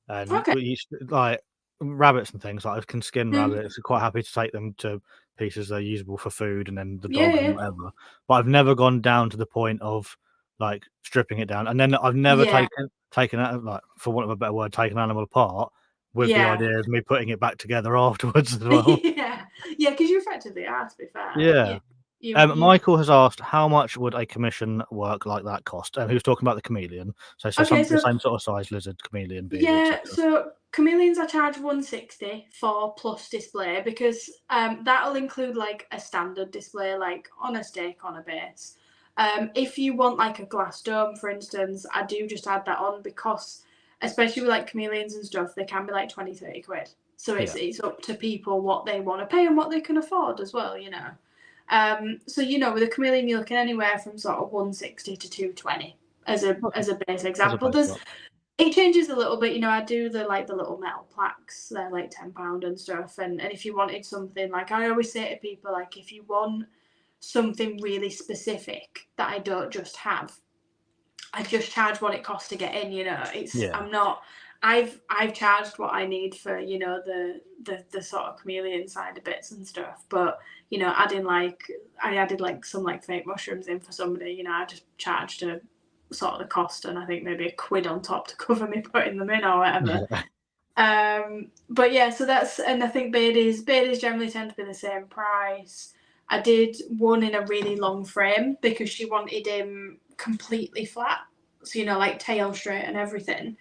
and Okay. we used to, like rabbits and things. Like I can skin Mm. rabbits. I'm quite happy to take them to pieces they're usable for food, and then the Yeah, dogs and yeah, whatever. But I've never gone down to the point of like stripping it down, and then I've never yeah, taken that, like for want of a better word, taken an animal apart with the yeah. idea of me putting it back together afterwards as well. Yeah, yeah. Because you effectively are. To be fair, Yeah. you. Michael has asked how much would a commission work like that cost? And he was talking about the chameleon. So Okay, the so same sort of size lizard, chameleon, bearded, yeah, etc. so chameleons I charge 160 for plus display because that'll include like a standard display, like on a stake on a base. If you want like a glass dome, for instance, I do just add that on because especially with like chameleons and stuff, they can be like 20, 30 quid. So Yeah. it's up to people what they want to pay and what they can afford as well. So with a chameleon, you're looking anywhere from sort of 160 to 220 as a base example. It changes a little bit, I do the little metal plaques, they're like £10 and stuff. And if you wanted something, like I always say to people, like if you want something really specific that I don't just have, I just charge what it costs to get in, I'm not, I've charged what I need for, the sort of chameleon side of bits and stuff. But, I added some fake mushrooms in for somebody, I just charged a sort of the cost, and I think maybe £1 on top to cover me putting them in or whatever. But yeah, so that's, and I think beardies generally tend to be the same price. I did one in a really long frame because she wanted him completely flat, so like tail straight and everything.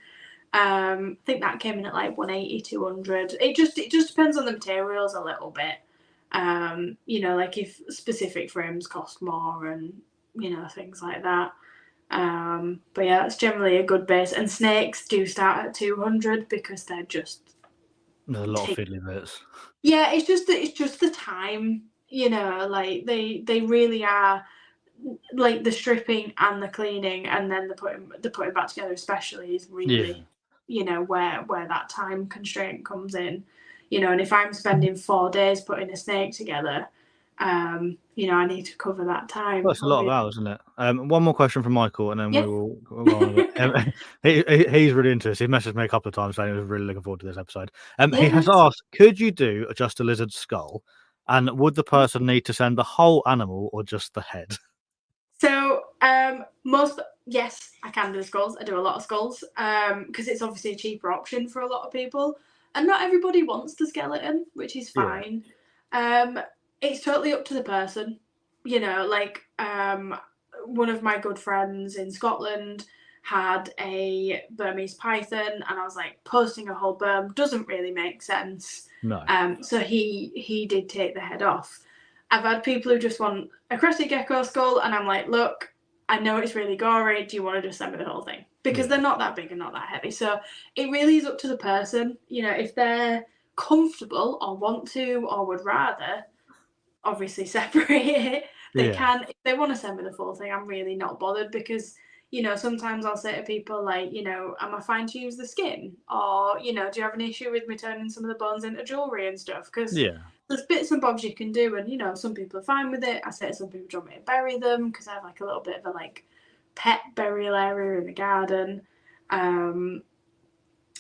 I think that came in at like 180, 200. It just depends on the materials a little bit. Like if specific frames cost more and things like that. But yeah, that's generally a good base. And snakes do start at 200 because they're just, there's a lot of fiddly bits. Yeah, it's just the time, like they really are, like the stripping and the cleaning and then the putting back together especially is really, where that time constraint comes in. And if I'm spending 4 days putting a snake together, I need to cover that time. Well, it's a lot of hours, isn't it? One more question from Michael, and then we'll go on with it. He's really into this. He messaged me a couple of times saying he was really looking forward to this episode. He has asked, could you do just a lizard skull? And would the person need to send the whole animal or just the head? So, yes, I can do skulls. I do a lot of skulls because it's obviously a cheaper option for a lot of people. And not everybody wants the skeleton, which is fine. It's totally up to the person. One of my good friends in Scotland had a Burmese python, and I was like, posting a whole Burm doesn't really make sense. No. So he did take the head off. I've had people who just want a crested gecko skull, and I'm like, look, I know it's really gory. Do you want to just send me the whole thing? Because they're not that big and not that heavy. So it really is up to the person. If they're comfortable or want to or would rather, obviously separate it. They can. If they want to send me the full thing, I'm really not bothered because, sometimes I'll say to people like, am I fine to use the skin? Or, do you have an issue with me turning some of the bones into jewellery and stuff? Because there's bits and bobs you can do, and, some people are fine with it. I say to some people, do you want me to bury them? Because I have like a little bit of a pet burial area in the garden.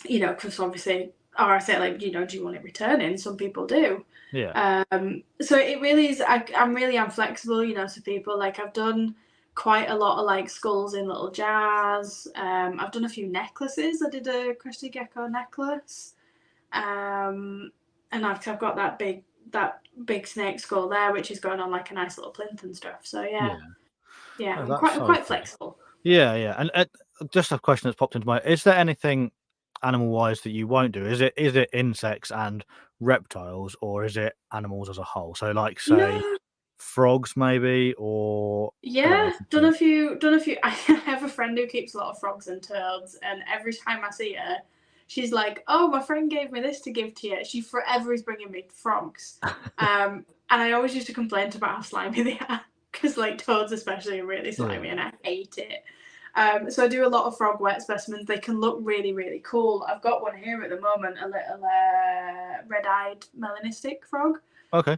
Because obviously, or I say do you want it returning? Some people do. So it really is, I'm flexible, to people. I've done quite a lot of skulls in little jars. I've done a few necklaces. I did a crested gecko necklace. And I've got that big snake skull there, which is going on a nice little plinth and stuff. So I'm quite flexible. And just a question that's popped into my, is there anything animal wise that you won't do? Is it insects and reptiles, or is it animals as a whole? So say frogs maybe, or done a few. I have a friend who keeps a lot of frogs and toads, and every time I see her, she's like, oh, my friend gave me this to give to you. She forever is bringing me frogs. And I always used to complain about how slimy they are, because toads especially are really slimy and I hate it. So I do a lot of frog wet specimens. They can look really, really cool. I've got one here at the moment, a little red-eyed melanistic frog. Okay.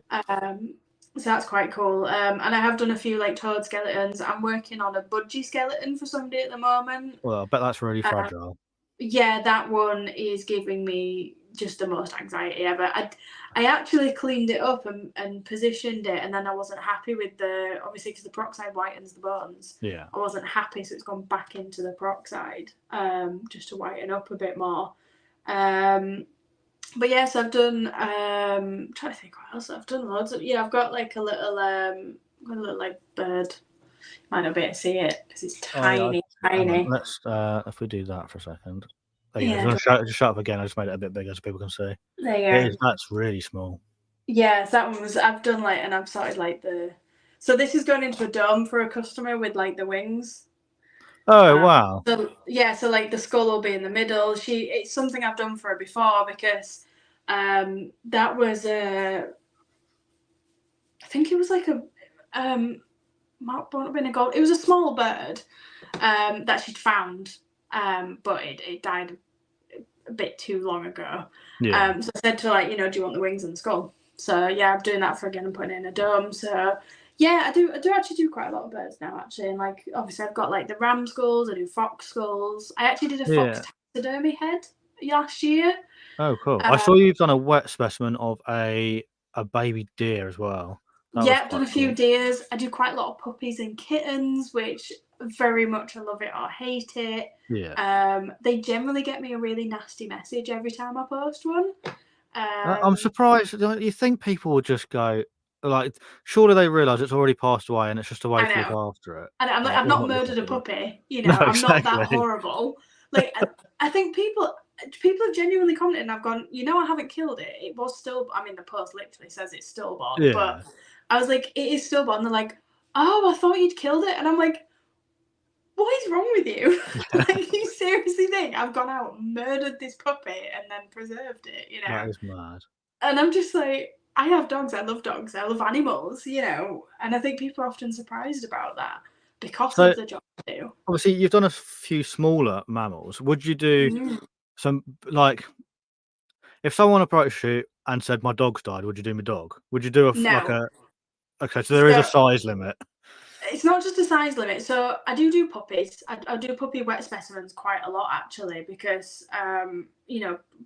So that's quite cool. And I have done a few toad skeletons. I'm working on a budgie skeleton for somebody at the moment. Well, I bet that's really fragile. Yeah, that one is giving me just the most anxiety ever. I actually cleaned it up and positioned it, and then I wasn't happy with obviously because the peroxide whitens the bones. I wasn't happy, so it's gone back into the peroxide just to whiten up a bit more. But yes, I've done. I'm trying to think what else I've done. Loads of I've got a little bird. Might not be able to see it because it's tiny. Let's if we do that for a second. Just shut up again. I just made it a bit bigger so people can see. There you go. That's really small. Yes, that one was. I've done and I've started the. So this is going into a dome for a customer with the wings. Oh wow! So the skull will be in the middle. It's something I've done for her before because that was I think it was Might have been a gold. It was a small bird that she'd found, but it died a bit too long ago. Yeah. So I said to her, like, do you want the wings and the skull? So yeah, I'm doing that for again and putting it in a dome. So yeah, I do actually do quite a lot of birds now, actually. And like, obviously I've got like the ram skulls, I do fox skulls. I actually did a fox taxidermy head last year. Oh, cool. I saw you've done a wet specimen of a baby deer as well. That was Yeah, I've done quite a few cool. deers. I do quite a lot of puppies and kittens, which very much I love it or hate it. Yeah. They generally get me a really nasty message every time I post one. I'm surprised. You think people would just go, like, surely they realise it's already passed away and it's just a way I to look know. after it. And Like, I've or not not look murdered a after it. puppy, No, I'm not that exactly. horrible. Like, I think people have genuinely commented and I've gone, I haven't killed it. It was still, I mean, the post literally says it's stillborn, Yeah. but I was like, it is stillborn. They're like, oh, I thought you'd killed it. And I'm like, what is wrong with you? Like, you seriously think I've gone out and murdered this puppy and then preserved it, That is mad. And I'm just like, I have dogs, I love animals, and I think people are often surprised about that because of the job I do. Obviously, you've done a few smaller mammals. Would you do some, like, if someone approached you and said, my dog's died, would you do my dog? Would you do No. Okay, so there is a So size limit. it's not just a size limit. So I do puppies. I do puppy wet specimens quite a lot, actually, because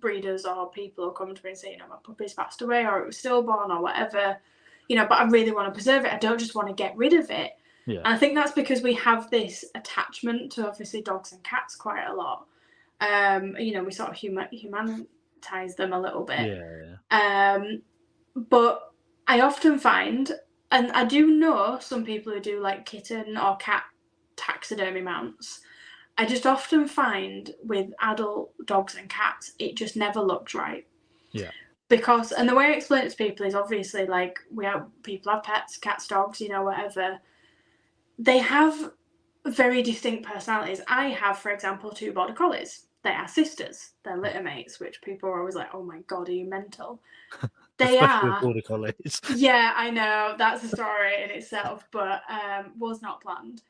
breeders or people will come to me and say, my puppy's passed away or it was stillborn or whatever, but I really want to preserve it. I don't just want to get rid of it. Yeah. And I think that's because we have this attachment to obviously dogs and cats quite a lot. We sort of humanize them a little bit. Yeah. But I often find, and I do know some people who do like kitten or cat taxidermy mounts. I just often find with adult dogs and cats, it just never looks right. Yeah. Because, and the way I explain it to people is obviously like people have pets, cats, dogs, whatever. They have very distinct personalities. I have, for example, 2 border collies. They are sisters. They're litter mates, which people are always like, oh my God, are you mental? They Especially are. with border collies. Yeah, I know. That's a story in itself, but was not planned.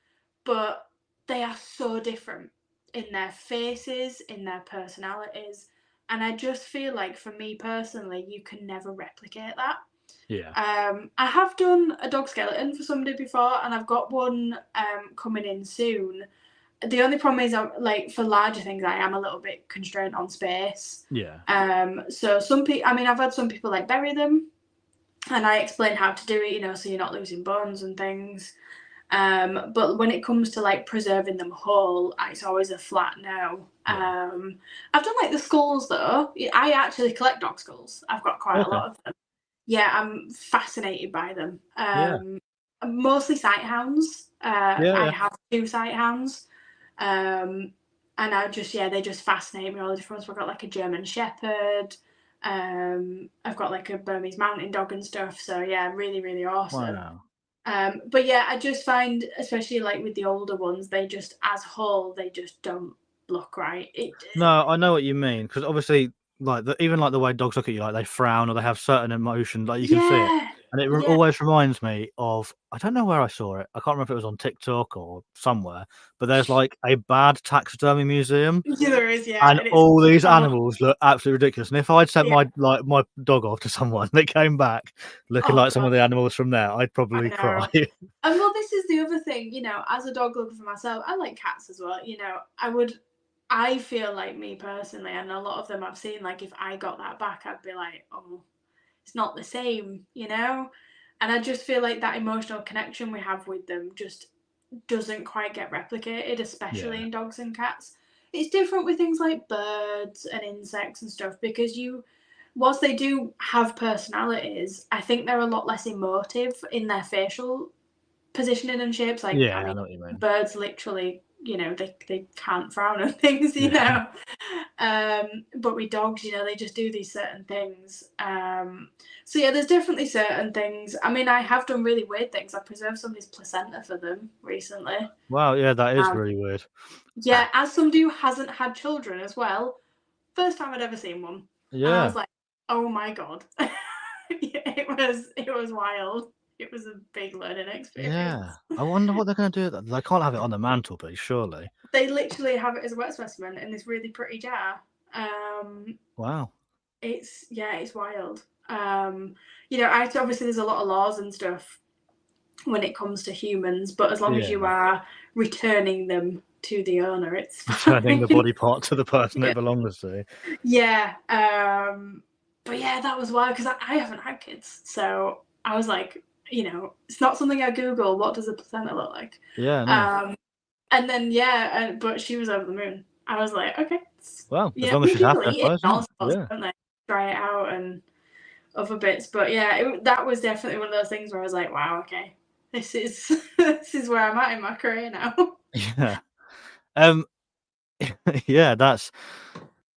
But they are so different in their faces, in their personalities. And I just feel like for me personally, you can never replicate that. Yeah. I have done a dog skeleton for somebody before, and I've got one coming in soon. The only problem is, like, for larger things, I am a little bit constrained on space. Yeah. So some people, I've had some people like bury them, and I explain how to do it, so you're not losing bones and things. But when it comes to like preserving them whole, it's always a flat no. Yeah. I've done like the skulls though. I actually collect dog skulls. I've got quite a lot of them. Yeah, I'm fascinated by them. Yeah. Mostly sighthounds. Yeah. I have 2 sighthounds. And they just fascinate me, all the different ones. I've got like a German Shepherd. I've got like a Burmese mountain dog and stuff. So yeah, really, really awesome. Wow. But yeah, I just find, especially like with the older ones, they just, as whole, they just don't look right. No, I know what you mean, because obviously, like, even like the way dogs look at you, like they frown or they have certain emotion, like you can see it, and it always reminds me of, I don't know where I saw it. I can't remember if it was on TikTok or somewhere, but there's like a bad taxidermy museum, Yeah, there is, yeah, and all these animals look absolutely ridiculous. And if I'd sent my dog off to someone that came back looking like some of the animals from there, I'd probably cry. And well, this is the other thing, as a dog lover for myself, I like cats as well. I feel like, me personally, and a lot of them I've seen, like, if I got that back, I'd be like, oh, it's not the same, And I just feel like that emotional connection we have with them just doesn't quite get replicated, especially in dogs and cats. It's different with things like birds and insects and stuff, because whilst they do have personalities, I think they're a lot less emotive in their facial positioning and shapes. Like, Yeah, I know what you mean. birds literally, they can't frown and things, but with dogs, they just do these certain things. So yeah, there's definitely certain things. I have done really weird things. I preserved somebody's placenta for them recently. Wow, yeah, that is really weird. Yeah, as somebody who hasn't had children as well, first time I'd ever seen one. Yeah. And I was like, oh my God. It was wild. it was a big learning experience. Yeah. I wonder what they're going to do. They can't have it on the mantelpiece, surely. They literally have it as a wet specimen in this really pretty jar. Wow. It's wild. Obviously there's a lot of laws and stuff when it comes to humans, but as long as you are returning them to the owner, it's Returning the fine. body part to the person it belongs to. Yeah. But yeah, that was wild because I haven't had kids, so I was like, it's not something I Google. What does a placenta look like? Yeah, no. And then but she was over the moon. I was like, okay. Well, as Yeah, long as she's people happy, I eat it suppose. and all sorts, Yeah. don't they? Try it out and other bits. But yeah, that was definitely one of those things where I was like, wow, okay, this is where I'm at in my career now. Yeah. Yeah,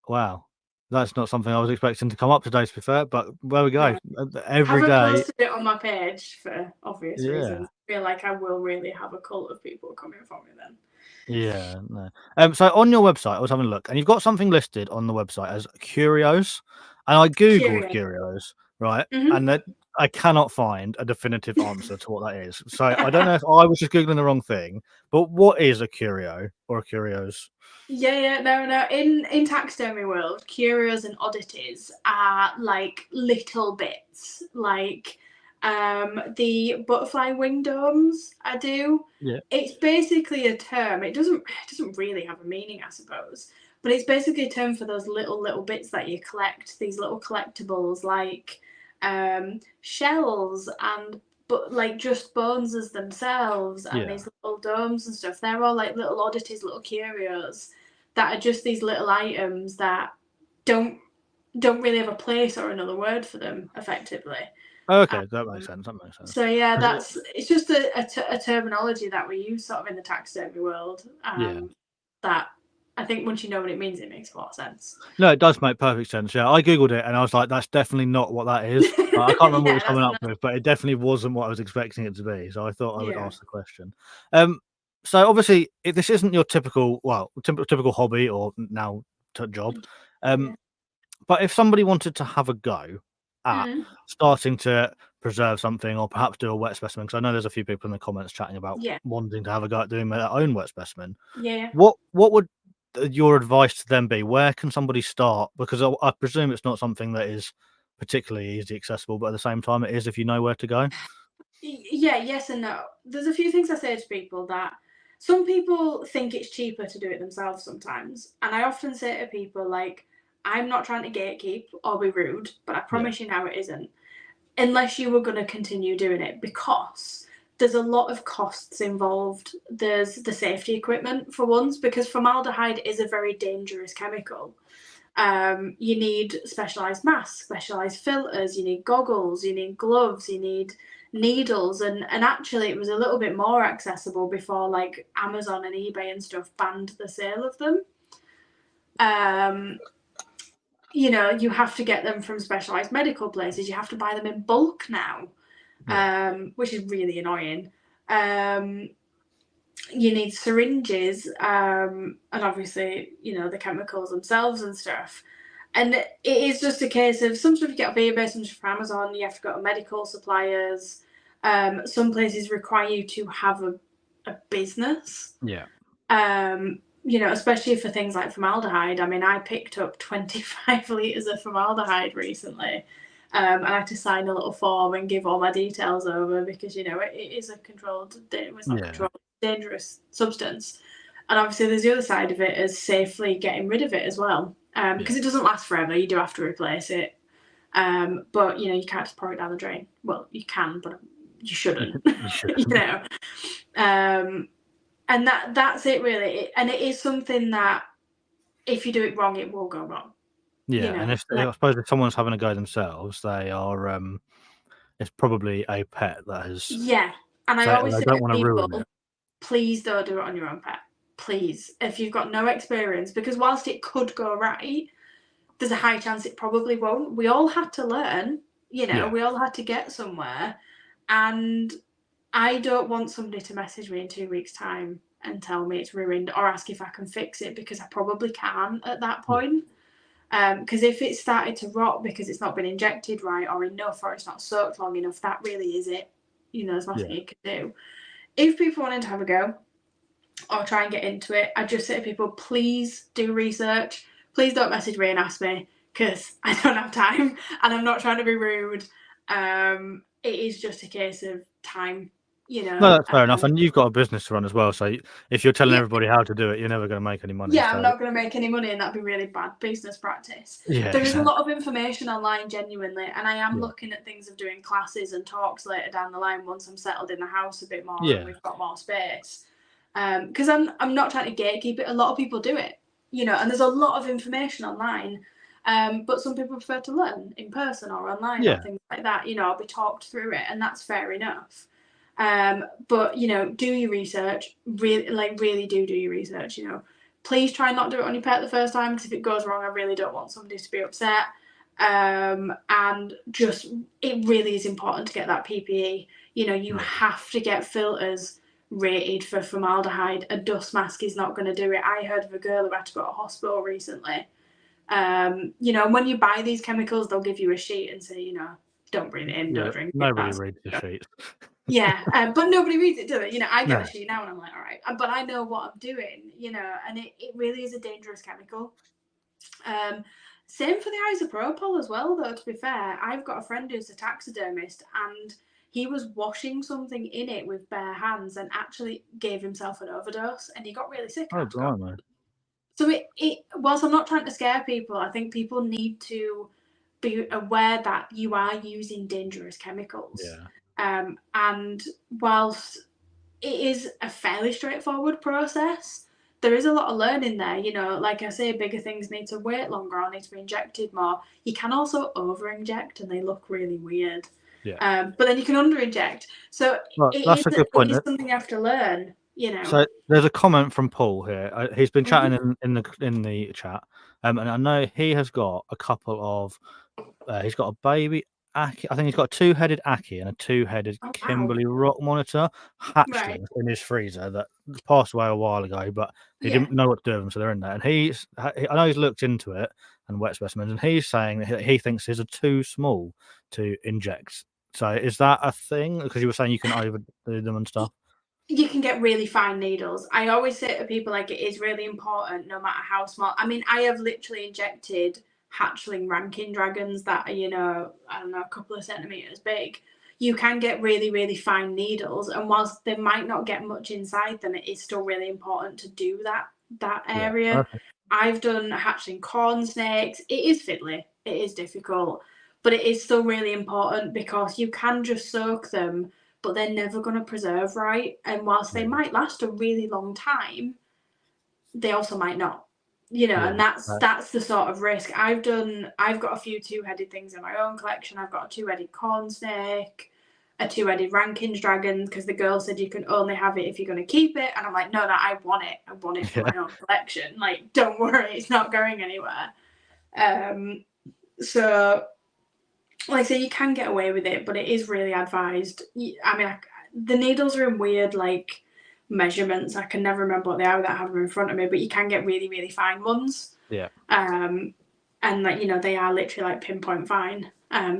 wow. That's not something I was expecting to come up today, to be fair, but there we go. No. Every I haven't day. posted it on my page for obvious Yeah. reasons. I feel like I will really have a cult of people coming for me then. Yeah, no. So on your website, I was having a look, and you've got something listed on the website as curios, and I googled curios, right? Mm-hmm. And that I cannot find a definitive answer to what that is. So I don't know if I was just googling the wrong thing, but what is a curio or a curios? Yeah, no. In taxidermy world, curios and oddities are like little bits, like the butterfly wing domes. I do. Yeah. It's basically a term. It doesn't really have a meaning, I suppose, but it's basically a term for those little bits that you collect. These little collectibles, like shells and but like just bones as themselves and these little domes and stuff. They're all like little oddities, little curios that are just these little items that don't really have a place or another word for them effectively. Okay, that makes sense. So yeah, it's just a terminology that we use sort of in the taxidermy world. That I think once you know what it means, it makes a lot of sense. No, it does make perfect sense. Yeah, I googled it and I was like, "That's definitely not what that is." I can't remember what it was coming up with, but it definitely wasn't what I was expecting it to be. So I thought I would ask the question. So obviously, this isn't your typical, typical hobby or now job. But if somebody wanted to have a go at starting to preserve something or perhaps do a wet specimen, because I know there's a few people in the comments chatting about wanting to have a go at doing their own wet specimen. Yeah. What would your advice to them be? Where can somebody start? Because I presume it's not something that is particularly easy accessible, but at the same time, it is if you know where to go. Yeah, yes and no. There's a few things I say to people that some people think it's cheaper to do it themselves sometimes. And I often say to people, like, I'm not trying to gatekeep or be rude, but I promise you now it isn't. Unless you were going to continue doing it, because there's a lot of costs involved. There's the safety equipment for ones, because formaldehyde is a very dangerous chemical. You need specialized masks, specialized filters, you need goggles, you need gloves, you need needles, and actually it was a little bit more accessible before like Amazon and eBay and stuff banned the sale of them. You have to get them from specialized medical places. You have to buy them in bulk now, which is really annoying. You need syringes, and obviously, the chemicals themselves and stuff. And it is just a case of some stuff you get off eBay, some stuff from Amazon. You have to go to medical suppliers. Some places require you to have a business. Yeah. Especially for things like formaldehyde. I mean, I picked up 25 litres of formaldehyde recently. And I had to sign a little form and give all my details over because, it is a dangerous substance. And obviously there's the other side of it as safely getting rid of it as well. Because it doesn't last forever. You do have to replace it. But, you can't just pour it down the drain. Well, you can, but you shouldn't. You shouldn't. And that's it really. And it is something that if you do it wrong, it will go wrong. Yeah, and I suppose if someone's having a go themselves, they are. It's probably a pet that has. Yeah, and I always say don't to want to ruin it. Please don't do it on your own pet. Please, if you've got no experience, because whilst it could go right, there's a high chance it probably won't. We all had to learn. We all had to get somewhere, and I don't want somebody to message me in 2 weeks' time and tell me it's ruined or ask if I can fix it, because I probably can't at that point. Because if it started to rot because it's not been injected right or enough, or it's not soaked long enough, that really is it. there's nothing you can do. If people wanted to have a go or try and get into it, I just say to people, please do research. Please don't message me and ask me, because I don't have time and I'm not trying to be rude. It is just a case of time, No, that's fair enough. And you've got a business to run as well. So if you're telling everybody how to do it, you're never going to make any money. Yeah, I'm not going to make any money, and that'd be really bad business practice. Yeah, there is a lot of information online, genuinely, and I am looking at things of doing classes and talks later down the line once I'm settled in the house a bit more and we've got more space. Because I'm not trying to gatekeep it. A lot of people do it, and there's a lot of information online. But some people prefer to learn in person or online or things like that. I'll be talked through it, and that's fair enough. But do your research. Really do your research. Please try not to do it on your pet the first time, because if it goes wrong, I really don't want somebody to be upset. And just, it really is important to get that PPE. You have to get filters rated for formaldehyde. A dust mask is not going to do it. I heard of a girl who had to go to hospital recently. When you buy these chemicals, they'll give you a sheet and say, don't breathe it in, don't drink it. Nobody reads the sheet. But nobody reads it, do they? I get a sheet now and I'm like, all right, but I know what I'm doing, and it really is a dangerous chemical. Same for the isopropyl as well, though, to be fair. I've got a friend who's a taxidermist, and he was washing something in it with bare hands and actually gave himself an overdose, and he got really sick. Oh, blimey. So whilst I'm not trying to scare people, I think people need to be aware that you are using dangerous chemicals. And whilst it is a fairly straightforward process, there is a lot of learning there. Like I say, bigger things need to wait longer or need to be injected more. You can also over-inject and they look really weird. But then you can under-inject. So that's a good point. It is something you have to learn. So there's a comment from Paul here. He's been chatting in the chat, and I know he has got a couple of. He's got a baby Aki. I think he's got a 2-headed Aki and a 2-headed Kimberly rock monitor hatchlings in his freezer that passed away a while ago, but he didn't know what to do with them, so they're in there. And I know he's looked into it and wet specimens, and he's saying that he thinks these are too small to inject. So is that a thing? Because you were saying you can overdo them and stuff. You can get really fine needles. I always say to people, it is really important, no matter how small. I mean, I have literally injected hatchling ranking dragons that are, a couple of centimeters big. You can get really, really fine needles, and whilst they might not get much inside them, it is still really important to do that area. I've done hatchling corn snakes. It is fiddly. It is difficult, but it is still really important, because you can just soak them, but they're never going to preserve right. And whilst they might last a really long time, they also might not, and that's the sort of risk. I've got a few 2-headed things in my own collection. I've got a 2-headed corn snake, a 2-headed Rankin's dragon, because the girl said you can only have it if you're going to keep it. And I'm like, no, I want it. I want it for my own collection. Don't worry, it's not going anywhere. So, like I say, you can get away with it, but it is really advised. I mean, the needles are in weird, measurements. I can never remember what they are without having them in front of me, but you can get really, really fine ones. And, they are literally, pinpoint fine,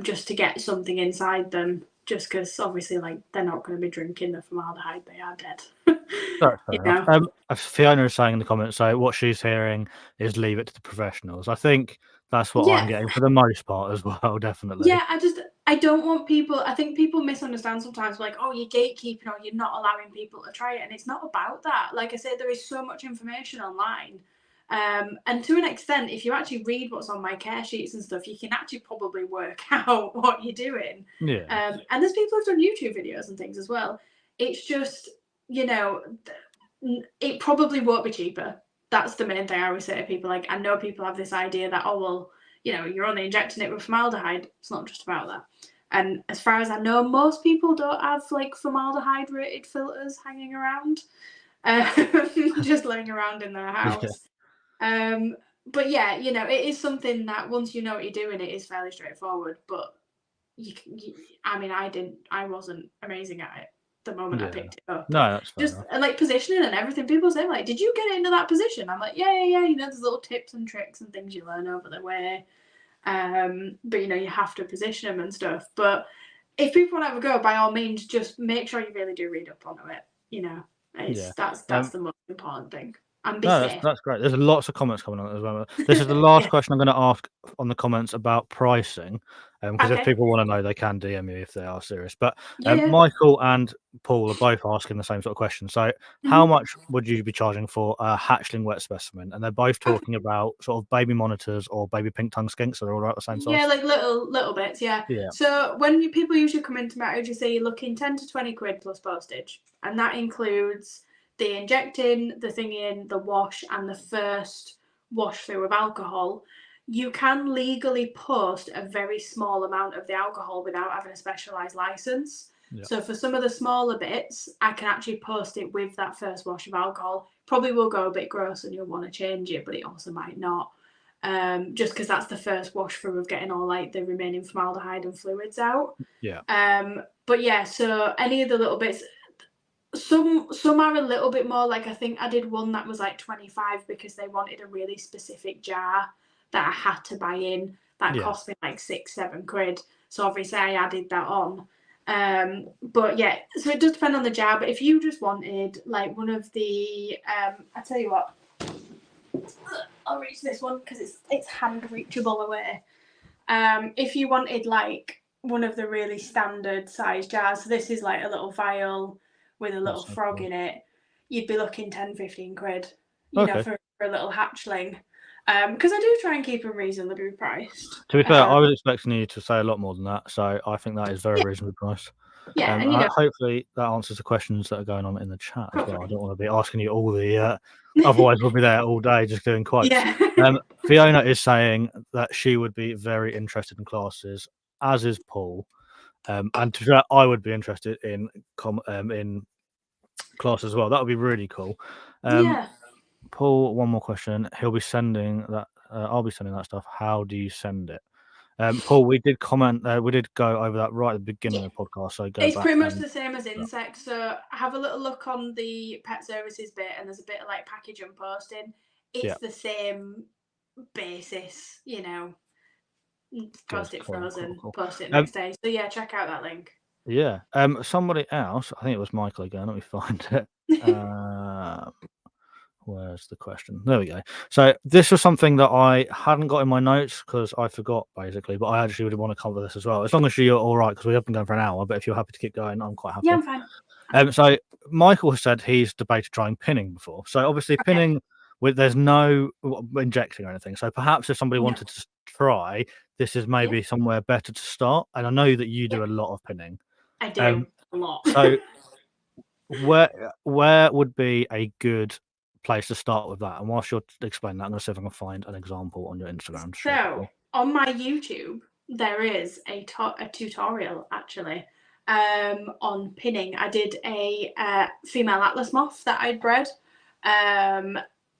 just to get something inside them, just because, obviously, they're not going to be drinking the formaldehyde. They are dead. Fiona is saying in the comments, so what she's hearing is leave it to the professionals. I think that's what I'm getting for the most part as well, definitely. Yeah, I don't want people, I think people misunderstand sometimes, you're gatekeeping or you're not allowing people to try it, and it's not about that. Like I said, there is so much information online. And to an extent, if you actually read what's on my care sheets and stuff, you can actually probably work out what you're doing. And there's people who've done YouTube videos and things as well. It's just, it probably won't be cheaper. That's the main thing I always say to people. I know people have this idea that, you're only injecting it with formaldehyde. It's not just about that. And as far as I know, most people don't have formaldehyde rated filters hanging around, just laying around in their house. But it is something that once you know what you're doing, it is fairly straightforward. But I wasn't amazing at it the moment I picked it up. No, that's fair just and positioning and everything. People say did you get it into that position? I'm like, yeah. There's little tips and tricks and things you learn over the way. But you have to position them and stuff. But if people want to have a go, by all means, just make sure you really do read up on it. You know, that's the most important thing. And be safe. That's great. There's lots of comments coming on as well. This is the last question I'm going to ask on the comments about pricing, because if people want to know, they can DM you if they are serious. But Michael and Paul are both asking the same sort of question. So, how much would you be charging for a hatchling wet specimen? And they're both talking about sort of baby monitors or baby pink tongue skinks. So they're all about the same size. Yeah, like little bits. Yeah. So when people usually come into my agency, you're looking 10 to 20 quid plus postage, and that includes the injecting, the thinging, the wash, and the first wash through of alcohol. You can legally post a very small amount of the alcohol without having a specialised licence. So for some of the smaller bits, I can actually post it with that first wash of alcohol. Probably will go a bit gross and you'll want to change it, but it also might not. Just because that's the first wash through of getting all like the remaining formaldehyde and fluids out. But yeah, so any of the little bits, some are a little bit more, like I think I did one that was like 25 because they wanted a really specific jar that I had to buy in. That cost me like 6-7 quid. So obviously I added that on. But yeah, so it does depend on the jar. But if you just wanted like one of the, I tell you what, I'll reach this one because it's hand reachable away. If you wanted like one of the really standard size jars, so this is like a little vial with a little frog in it, you'd be looking 10-15 quid, you know, for a little hatchling. Because I do try and keep them reasonably priced. To be fair, I was expecting you to say a lot more than that, so I think that is very reasonably priced. Yeah, and you know, hopefully that answers the questions that are going on in the chat as well. I don't want to be asking you all the, otherwise we'll be there all day just doing quotes. Fiona is saying that she would be very interested in classes, as is Paul. And to be fair, I would be interested in class as well. That would be really cool. Paul, one more question. He'll be sending that. I'll be sending that stuff. How do you send it? Paul, we did comment. We did go over that right at the beginning of the podcast. So go it's back pretty much the same as insects. So have a little look on the pet services bit, and there's a bit of like package and posting. It's the same basis, you know. Post it frozen, post it next day. So yeah, check out that link. Yeah. Somebody else, I think it was Michael again. Let me find it. Where's the question? There we go. So this was something that I hadn't got in my notes because I forgot basically, but I actually would want to cover this as well. As long as you're all right, because we have been going for an hour, but if you're happy to keep going, I'm quite happy. Yeah, I'm fine. So Michael has said he's debated trying pinning before. So obviously pinning there's no injecting or anything. So perhaps if somebody wanted to try, this is maybe somewhere better to start. And I know that you do a lot of pinning. I do a lot. So where would be a good place to start with that? And whilst you're explaining that, I'm going to see if I can find an example on your Instagram. So on my YouTube, there is a tutorial actually on pinning. I did a female atlas moth that I'd bred.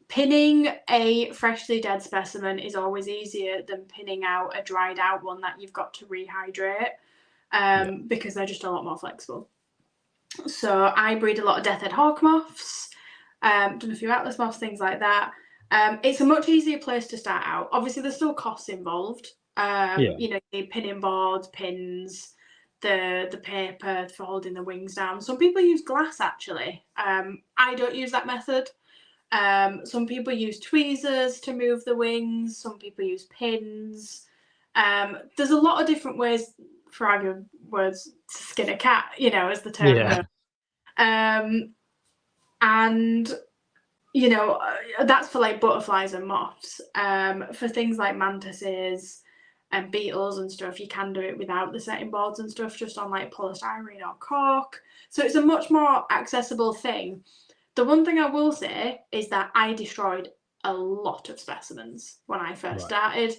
Pinning a freshly dead specimen is always easier than pinning out a dried out one that you've got to rehydrate because they're just a lot more flexible. So I breed a lot of death-head hawk moths, done a few atlas moths, things like that. It's a much easier place to start out. Obviously, there's still costs involved. You know, you need pinning boards, pins, the paper for holding the wings down. Some people use glass, actually. I don't use that method. Some people use tweezers to move the wings. Some people use pins. There's a lot of different ways, for arguing words, to skin a cat, you know, as the term goes. And, you know, that's for like butterflies and moths. For things like mantises and beetles and stuff, you can do it without the setting boards and stuff, just on like polystyrene or cork. So it's a much more accessible thing. The one thing I will say is that I destroyed a lot of specimens when I first started.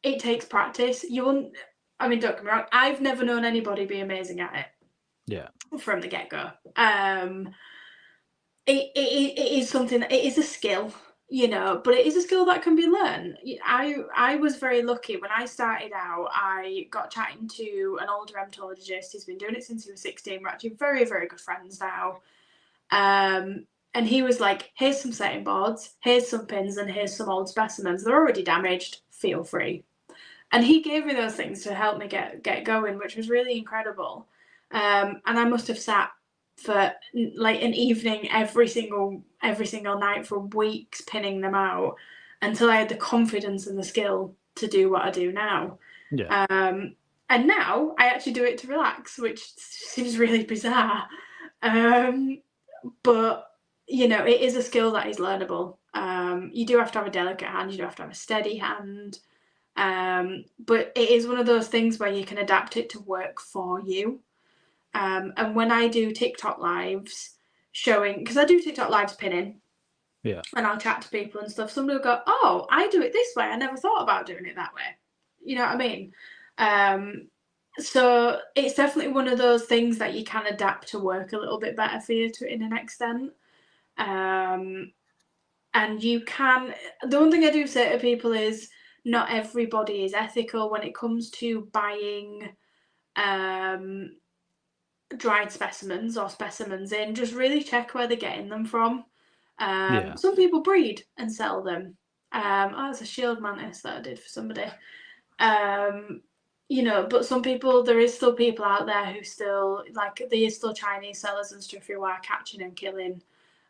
It takes practice. You wouldn't, I mean, don't get me wrong, I've never known anybody be amazing at it. From the get-go. It is something, it is a skill, you know, but it is a skill that can be learned. I was very lucky. When I started out, I got chatting to an older entomologist. He's been doing it since he was 16. We're actually very, very good friends now. And he was like, here's some setting boards, here's some pins, and here's some old specimens. They're already damaged, feel free. And he gave me those things to help me get going, which was really incredible. And I must have sat for like an evening every single night for weeks pinning them out until I had the confidence and the skill to do what I do now. Yeah. And now I actually do it to relax, which seems really bizarre. But you know, it is a skill that is learnable. You do have to have a delicate hand, you do have to have a steady hand. But it is one of those things where you can adapt it to work for you. And when I do TikTok lives showing, because I do TikTok lives pinning, Yeah. and I'll chat to people and stuff, somebody will go, "Oh, I do it this way. I never thought about doing it that way." You know what I mean? So it's definitely one of those things that you can adapt to work a little bit better for you to in an extent. And you can. The one thing I do say to people is not everybody is ethical when it comes to buying dried specimens or specimens in. Just really check where they're getting them from. Yeah. Some people breed and sell them. Oh, it's a shield mantis that I did for somebody. You know, but some people, there is still people out there who still, like, there is still Chinese sellers and stuff who are catching and killing.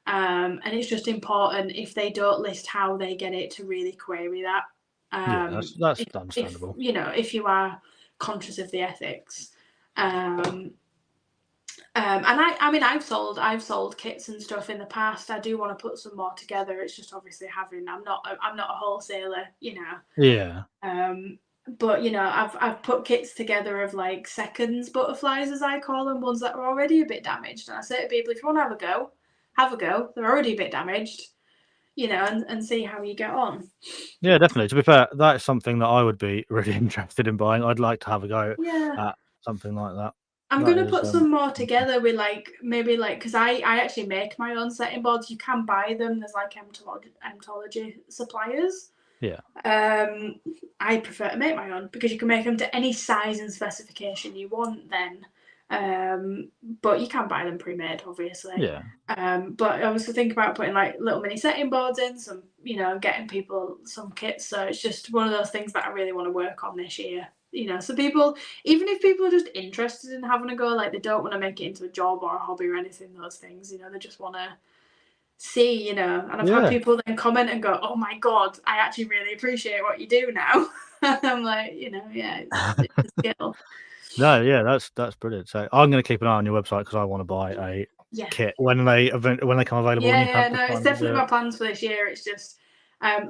And it's just important, if they don't list how they get it, to really query that. Yeah. That's If understandable. you know, if you are conscious of the ethics. And I mean, I've sold kits and stuff in the past. I do want to put some more together. It's just obviously I'm not a wholesaler, you know. Yeah. But you know, I've put kits together of like seconds butterflies, as I call them, ones that are already a bit damaged. And I say to people, if you want to have a go, have a go. They're already a bit damaged, you know, and see how you get on. Yeah, definitely. To be fair, that's something that I would be really interested in buying. I'd like to have a go Yeah. at something like that. I'm That gonna is put some more together with like maybe like, because I actually make my own setting boards. You can buy them. There's like emtology suppliers. yeah. I prefer to make my own because you can make them to any size and specification you want then. But you can buy them pre-made, obviously. Yeah. But I was thinking about putting like little mini setting boards in, some, you know, getting people some kits. So it's just one of those things that I really want to work on this year. You know, so people, even if people are just interested in having a go, like they don't want to make it into a job or a hobby or anything, those things, you know, they just want to see, you know. And I've had Yeah. people then comment and go, "Oh my God, I actually really appreciate what you do now." And I'm like, you know, yeah, it's a skill. No, yeah, that's brilliant. So I'm going to keep an eye on your website because I want to buy a Yeah. kit when they come available. And you have the No, it's time to definitely do my it. plans for this year. It's just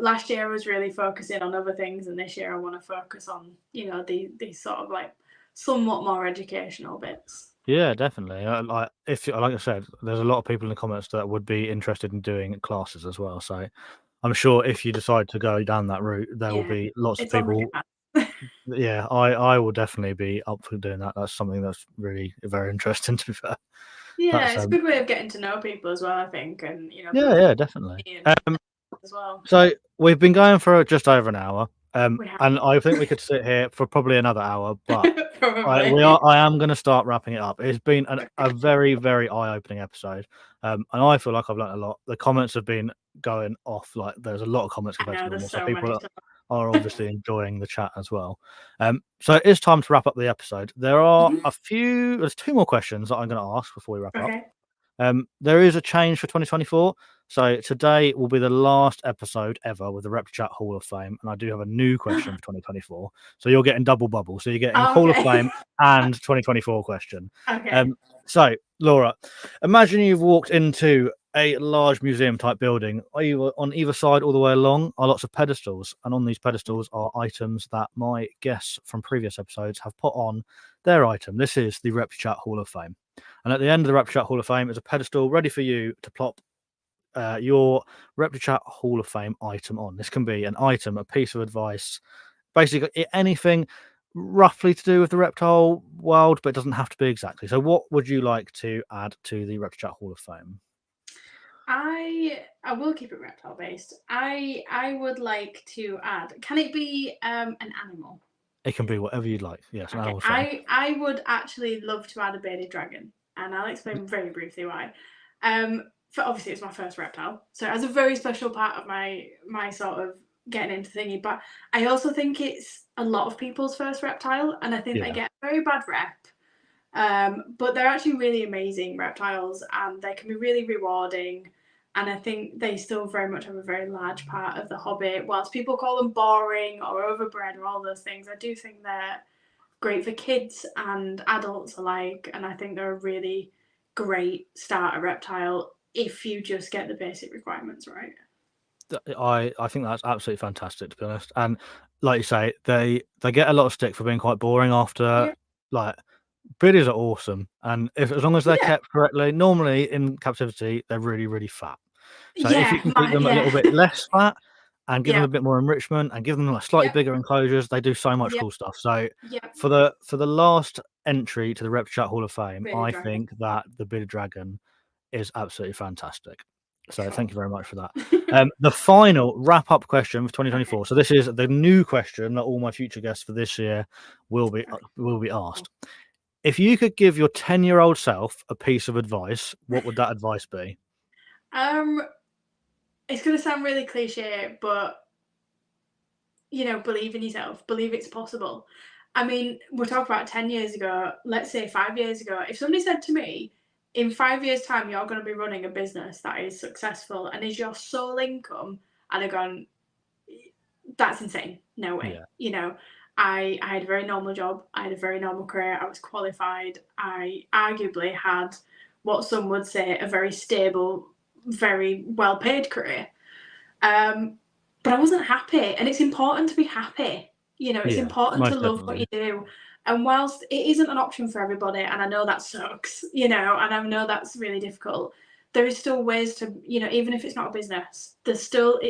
last year I was really focusing on other things, and this year I want to focus on, you know, these sort of like somewhat more educational bits. Yeah, definitely. Like like I said, there's a lot of people in the comments that would be interested in doing classes as well. So I'm sure if you decide to go down that route, there will Yeah, be lots of it's on the people. card. Yeah, I will definitely be up for doing that. That's something that's really very interesting, to be fair. Yeah, That's it's a good way of getting to know people as well, I think, and you know, yeah, definitely. as well. So we've been going for just over an hour, We have and I think we could sit here for probably another hour, but probably. I am going to start wrapping it up. It's been a Okay. very, very eye-opening episode, and I feel like I've learned a lot. The comments have been going off, like there's a lot of comments I compared to know normal, there's so so people many. are obviously enjoying the chat as well. So it is time to wrap up the episode. There's two more questions that I'm going to ask before we wrap up. Okay. There is a change for 2024. So today will be the last episode ever with the ReptiChat Hall of Fame, and I do have a new question for 2024. So you're getting double bubble. So you're getting Oh, Hall of okay. Fame and 2024 question. Okay. So Laura, imagine you've walked into a large museum type building. On either side, all the way along, are lots of pedestals, and on these pedestals are items that my guests from previous episodes have put on their item. This is the ReptiChat Hall of Fame. And at the end of the ReptiChat Hall of Fame is a pedestal ready for you to plop your ReptiChat Hall of Fame item on. This can be an item, a piece of advice, basically anything roughly to do with the reptile world, but it doesn't have to be exactly. So what would you like to add to the ReptiChat Hall of Fame? I will keep it reptile based. I would like to add. Can it be an animal? It can be whatever you'd like. Yes, an Okay. animal's fine. I would actually love to add a bearded dragon, and I'll explain very briefly why. For obviously it's my first reptile, so it has a very special part of my sort of getting into thingy. But I also think it's a lot of people's first reptile, and I think they get a very bad rep. But they're actually really amazing reptiles, and they can be really rewarding. And I think they still very much have a very large part of the hobby. Whilst people call them boring or overbred or all those things, I do think they're great for kids and adults alike. And I think they're a really great starter reptile if you just get the basic requirements right. I think that's absolutely fantastic, to be honest. And like you say, they get a lot of stick for being quite boring after. Like, biddies are awesome, and as long as they're kept correctly, normally in captivity they're really, really fat. So if you can keep them a little bit less fat and give them a bit more enrichment and give them like slightly bigger enclosures, they do so much cool stuff. So for the last entry to the ReptiChat Hall of Fame, I think that the bearded dragon is absolutely fantastic. So thank you very much for that. The final wrap-up question for 2024. So this is the new question that all my future guests for this year will be asked. If you could give your 10-year-old self a piece of advice, what would that advice be? It's going to sound really cliche, but, believe in yourself. Believe it's possible. I mean, we're talking about 10 years ago, let's say 5 years ago. If somebody said to me, in 5 years' time, you're going to be running a business that is successful and is your sole income, and I've gone, that's insane. No way. I had a very normal job. I had a very normal career. I was qualified. I arguably had what some would say a very stable, very well-paid career. But I wasn't happy, and it's important to be happy. It's important to love what you do. And whilst it isn't an option for everybody, and I know that sucks, and I know that's really difficult, there is still ways to, even if it's not a business, it's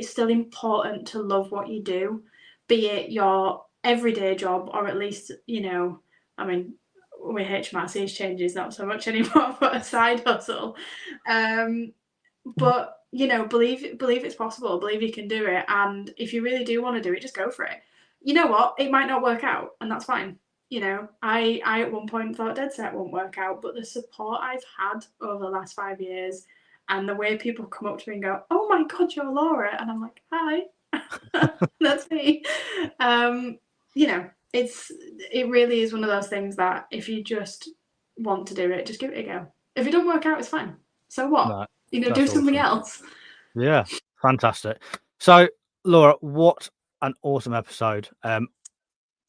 still important to love what you do, be it your everyday job or at least, I mean, with HMRC's changes, not so much anymore, but a side hustle. But believe it's possible. Believe you can do it, and if you really do want to do it, just go for it. You know what? It might not work out, and that's fine. I at one point thought Deadset won't work out, but the support I've had over the last 5 years, and the way people come up to me and go, "Oh my God, you're Laura," and I'm like, "Hi, that's me." It really is one of those things that if you just want to do it, just give it a go. If it don't work out, it's fine. So what? No, do something else. Yeah, fantastic. So, Laura, what an awesome episode.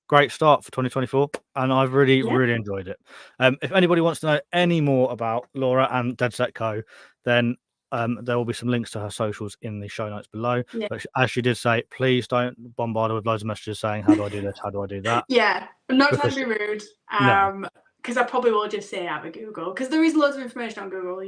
Great start for 2024, and I've really, really enjoyed it. If anybody wants to know any more about Laura and Deadset Co, then there will be some links to her socials in the show notes below. But as she did say, please don't bombard her with loads of messages saying, how do I do this? How do I do that? I'm not trying to be rude. Because I probably will just say have a Google, because there is loads of information on Google,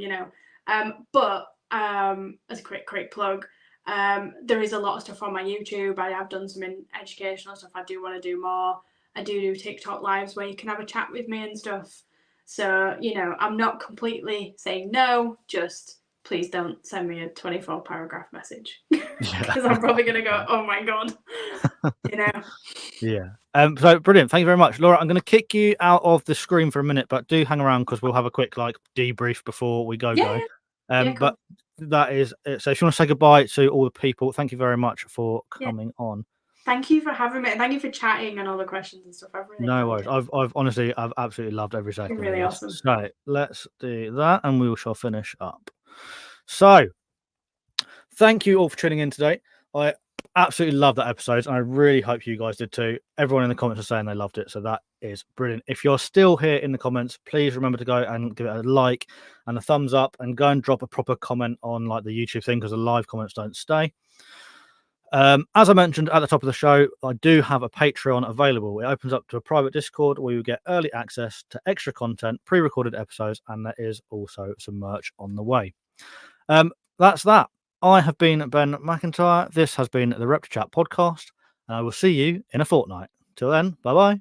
but as a quick plug, there is a lot of stuff on my YouTube. I have done some educational stuff. I do want to do more. I do TikTok lives where you can have a chat with me and stuff. So, I'm not completely saying no, just please don't send me a 24 paragraph message, because I'm probably going to go, oh my God, Yeah. So brilliant. Thank you very much, Laura. I'm going to kick you out of the screen for a minute, but do hang around because we'll have a quick debrief before we go. Cool. But that is it. So if you want to say goodbye to all the people, thank you very much for coming on. Thank you for having me. Thank you for chatting and all the questions and stuff. I've really enjoyed it. I've honestly, I've absolutely loved every second. Really of this. awesome. So let's do that, and we shall finish up. So thank you all for tuning in today. I absolutely love that episode, and I really hope you guys did too. Everyone in the comments are saying they loved it, so that is brilliant. If you're still here in the comments, please remember to go and give it a like and a thumbs up, and go and drop a proper comment on the YouTube thing, because the live comments don't stay. As I mentioned at the top of the show, I do have a Patreon available. It opens up to a private Discord where you get early access to extra content, pre-recorded episodes, and there is also some merch on the way. That's that. I have been Ben McIntyre. This has been the ReptiChat podcast, and I will see you in a fortnight. Till then, bye-bye.